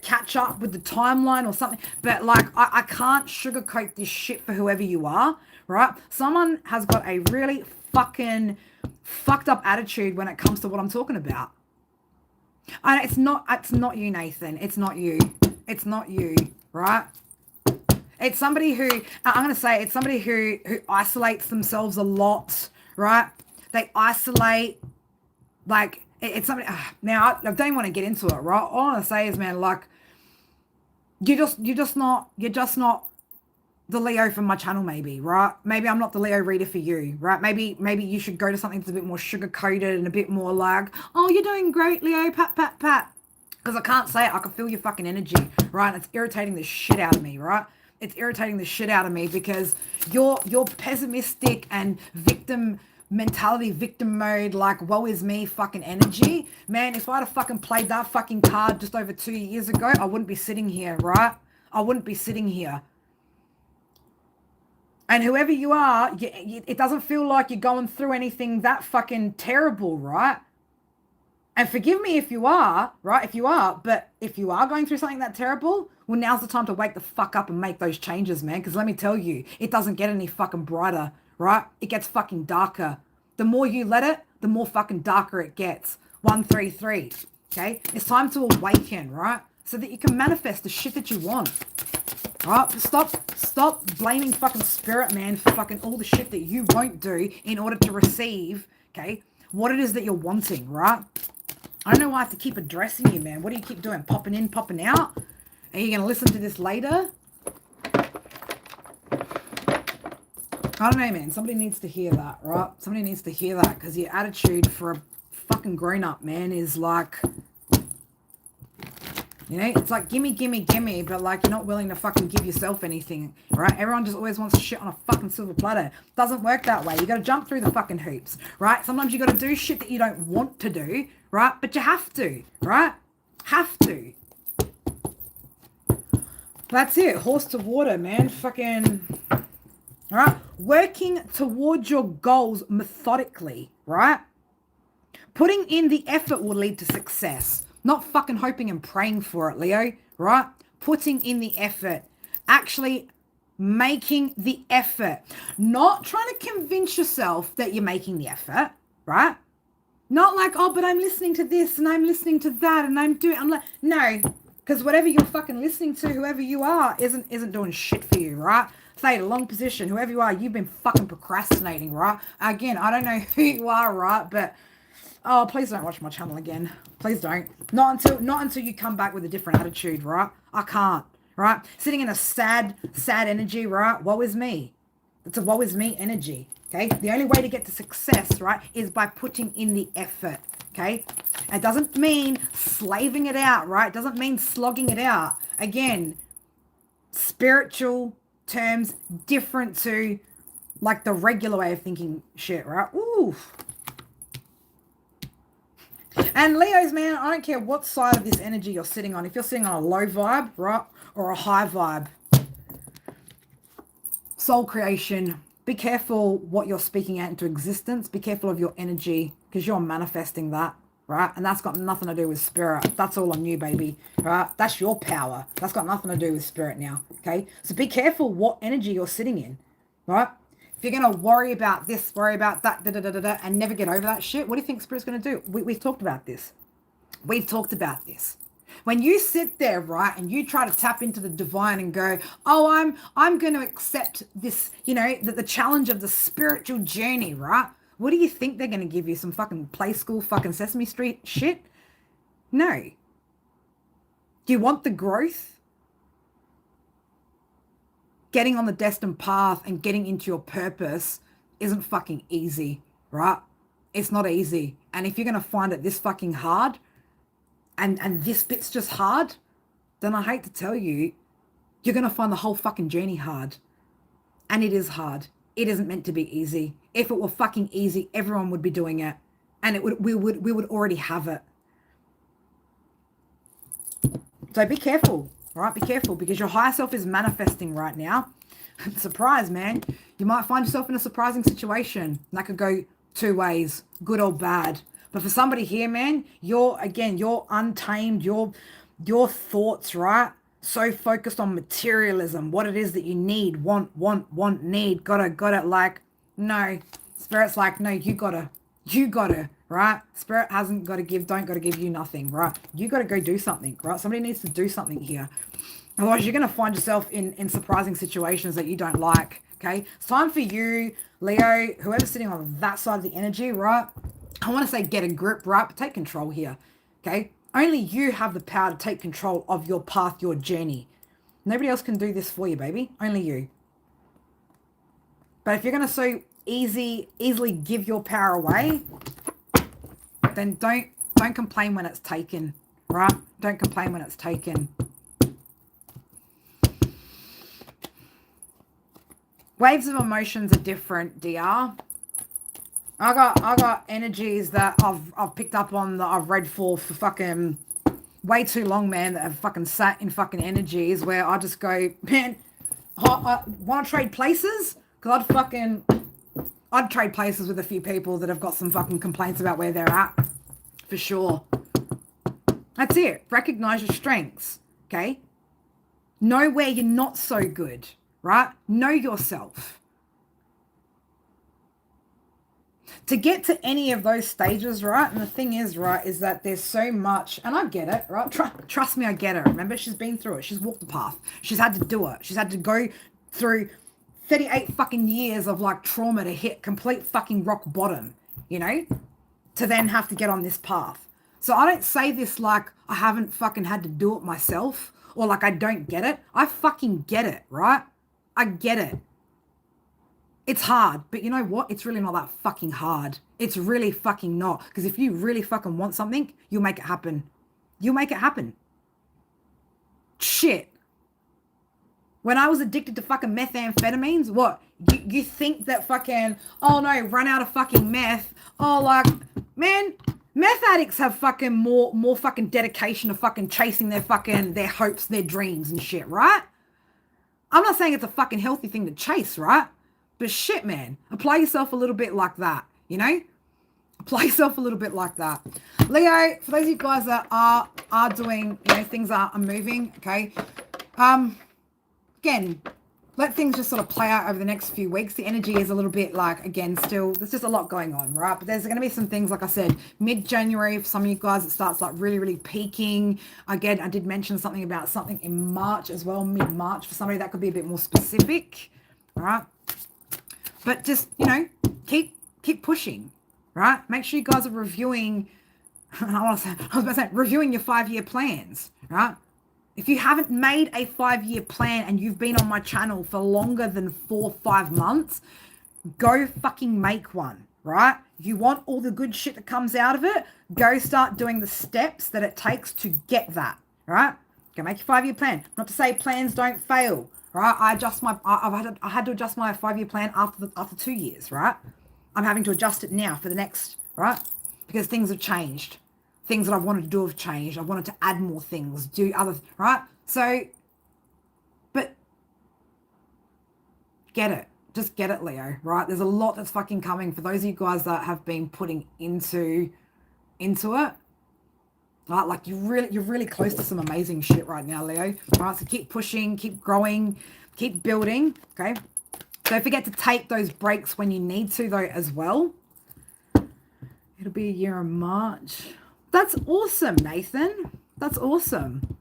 catch up with the timeline or something, but like I can't sugarcoat this shit for whoever you are, right? Someone has got a really fucking fucked up attitude when it comes to what I'm talking about. And it's not you, Nathan. It's not you, right? It's somebody who, I'm going to say, it's somebody who isolates themselves a lot, right? They isolate, like, it's something. Now I don't want to get into it, right? All I want to say is, man, like, you're just not the Leo from my channel, maybe, right? Maybe I'm not the Leo reader for you, right? Maybe you should go to something that's a bit more sugar coated and a bit more like, oh, you're doing great, Leo, pat pat pat. Because I can't say it, I can feel your fucking energy, right? And it's irritating the shit out of me, right? It's irritating the shit out of me because you're pessimistic and victim mentality, victim mode, like woe is me fucking energy. Man, if I'd have fucking played that fucking card just over 2 years ago, I wouldn't be sitting here, right? I wouldn't be sitting here. And whoever you are, it doesn't feel like you're going through anything that fucking terrible, right? And forgive me if you are, right? If you are, but if you are going through something that terrible, well, now's the time to wake the fuck up and make those changes, man. Because let me tell you, it doesn't get any fucking brighter, right? It gets fucking darker. The more you let it, the more fucking darker it gets. 133. Okay? It's time to awaken, right? So that you can manifest the shit that you want. Right? Stop blaming fucking spirit, man, for fucking all the shit that you won't do in order to receive, okay, what it is that you're wanting, right? I don't know why I have to keep addressing you, man. What do you keep doing? Popping in, popping out? Are you going to listen to this later? I don't know, man. Somebody needs to hear that, right? Somebody needs to hear that because your attitude for a fucking grown-up, man, is like, you know, it's like gimme, gimme, gimme, but like you're not willing to fucking give yourself anything, right? Everyone just always wants shit on a fucking silver platter. Doesn't work that way. You got to jump through the fucking hoops, right? Sometimes you got to do shit that you don't want to do, right? But you have to, right? Have to. That's it. Horse to water, man. Fucking, all right? Working towards your goals methodically, right? Putting in the effort will lead to success. Not fucking hoping and praying for it, Leo, right? Putting in the effort. Actually making the effort. Not trying to convince yourself that you're making the effort, right? Not like, oh, but I'm listening to this and I'm listening to that and I'm like, no, because whatever you're fucking listening to, whoever you are, isn't doing shit for you, right? Stay long position, whoever you are, you've been fucking procrastinating, right? Again, I don't know who you are, right? But oh, please don't watch my channel again. Please don't. Not until you come back with a different attitude, right? I can't, right? Sitting in a sad energy, right? Woe is me. It's a woe is me energy, okay? The only way to get to success, right, is by putting in the effort, okay? It doesn't mean slaving it out, right? It doesn't mean slogging it out. Again, spiritual terms different to like the regular way of thinking shit, right? Ooh. And Leos, man, I don't care what side of this energy you're sitting on. If you're sitting on a low vibe, right, or a high vibe, soul creation, be careful what you're speaking out into existence. Be careful of your energy because you're manifesting that, right? And that's got nothing to do with spirit. That's all on you, baby, right? That's your power. That's got nothing to do with spirit now, okay? So be careful what energy you're sitting in, right? If you're going to worry about this, worry about that, and never get over that shit, what do you think Spirit's going to do? We've talked about this. We've talked about this. When you sit there, right, and you try to tap into the divine and go, oh, I'm going to accept this, you know, the challenge of the spiritual journey, right? What do you think they're going to give you? Some fucking play school, fucking Sesame Street shit? No. Do you want the growth? Getting on the destined path and getting into your purpose isn't fucking easy, right? It's not easy. And if you're going to find it this fucking hard and this bit's just hard, then I hate to tell you, you're going to find the whole fucking journey hard. And it is hard. It isn't meant to be easy. If it were fucking easy, everyone would be doing it. And we would already have it. So be careful. All right, be careful because your higher self is manifesting right now. Surprise, man. You might find yourself in a surprising situation. That could go two ways, good or bad. But for somebody here, man, you're untamed. Your thoughts, right? So focused on materialism, what it is that you need, want, need, gotta, like, no. Spirit's like, no, you gotta, right? Spirit hasn't got to give, don't got to give you nothing, right? You got to go do something, right? Somebody needs to do something here. Otherwise, you're going to find yourself in surprising situations that you don't like, okay? It's time for you, Leo, whoever's sitting on that side of the energy, right? I want to say get a grip, right? But take control here, okay? Only you have the power to take control of your path, your journey. Nobody else can do this for you, baby. Only you. But if you're going to so easily give your power away, then don't complain when it's taken, right? Don't complain when it's taken. Waves of emotions are different, DR. I got energies that I've picked up on that I've read for fucking way too long, man, that have fucking sat in fucking energies where I just go, man, I want to trade places, Because I'd trade places with a few people that have got some fucking complaints about where they're at. For sure. That's it. Recognize your strengths. Okay? Know where you're not so good. Right? Know yourself. To get to any of those stages, right? And the thing is, right, is that there's so much, and I get it, right? Trust me, I get it. Remember, she's been through it. She's walked the path. She's had to do it. She's had to go through 38 fucking years of like trauma to hit complete fucking rock bottom, you know, to then have to get on this path. So I don't say this like I haven't fucking had to do it myself or like I don't get it. I fucking get it, right? I get it. It's hard, but you know what? It's really not that fucking hard. It's really fucking not. Because if you really fucking want something, you'll make it happen. You'll make it happen. Shit. When I was addicted to fucking methamphetamines, what? You think that fucking, oh no, run out of fucking meth. Oh, like, man, meth addicts have fucking more fucking dedication to fucking chasing their hopes, their dreams and shit, right? I'm not saying it's a fucking healthy thing to chase, right? But shit, man, apply yourself a little bit like that, you know? Apply yourself a little bit like that. Leo, for those of you guys that are doing, you know, things are moving, okay? Again, let things just sort of play out over the next few weeks. The energy is a little bit like, again, still, there's just a lot going on, right? But there's going to be some things, like I said, mid-January, for some of you guys, it starts like really, really peaking. Again, I did mention something about something in March as well, mid-March. For somebody, that could be a bit more specific, all right? But just, you know, keep pushing, right? Make sure you guys are reviewing, I was about to say, reviewing your 5-year plans, right? If you haven't made a 5-year plan and you've been on my channel for longer than 4 or 5 months, go fucking make one, right? If you want all the good shit that comes out of it, go start doing the steps that it takes to get that, right? Go make your 5-year plan. Not to say plans don't fail, right? I had to adjust my 5-year plan after 2 years, right? I'm having to adjust it now for the next, right? Because things have changed. Things that I wanted to do have changed. I wanted to add more things, do other, right? So, but get it. Just get it, Leo, right? There's a lot that's fucking coming for those of you guys that have been putting into it. Right? Like you're really close to some amazing shit right now, Leo. Right? So keep pushing, keep growing, keep building, okay? Don't forget to take those breaks when you need to, though, as well. It'll be a year in March. That's awesome, Nathan. That's awesome.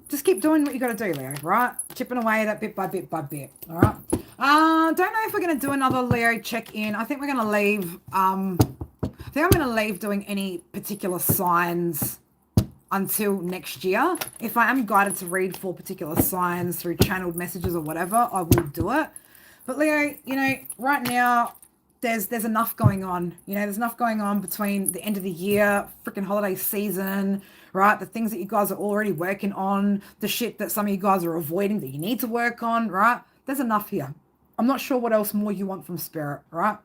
Just keep doing what you got to do, Leo, right? Chipping away at it bit by bit by bit, all right? Don't know if we're going to do another Leo check-in. I think we're going to leave, I think I'm going to leave doing any particular signs until next year. If I am guided to read for particular signs through channeled messages or whatever, I will do it. But Leo, you know, right now, there's enough going on. You know, there's enough going on between the end of the year, freaking holiday season, right? The things that you guys are already working on, the shit that some of you guys are avoiding that you need to work on, right? There's enough here. I'm not sure what else more you want from Spirit, right?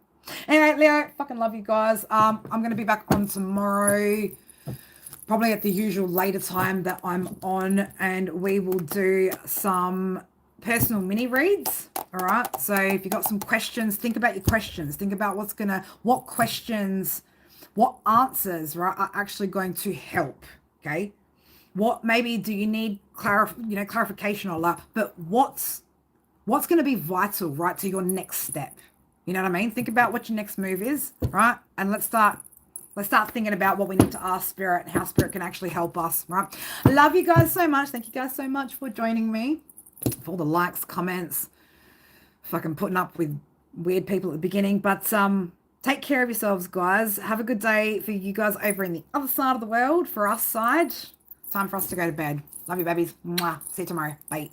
Anyway, Leo, fucking love you guys. I'm going to be back on tomorrow, probably at the usual later time that I'm on, and we will do some personal mini reads. All right, so if you got some questions, think about your questions. Think about what questions, what answers, right, are actually going to help. Okay, what maybe do you need clarification on that? But what's going to be vital, right, to your next step? You know what I mean? Think about what your next move is, right? And let's start thinking about what we need to ask Spirit and how Spirit can actually help us, right? I love you guys so much. Thank you guys so much for joining me, for all the likes, comments, fucking putting up with weird people at the beginning. But take care of yourselves, guys. Have a good day for you guys over in the other side of the world. For us side, time for us to go to bed. Love you, babies. Mwah. See you tomorrow. Bye.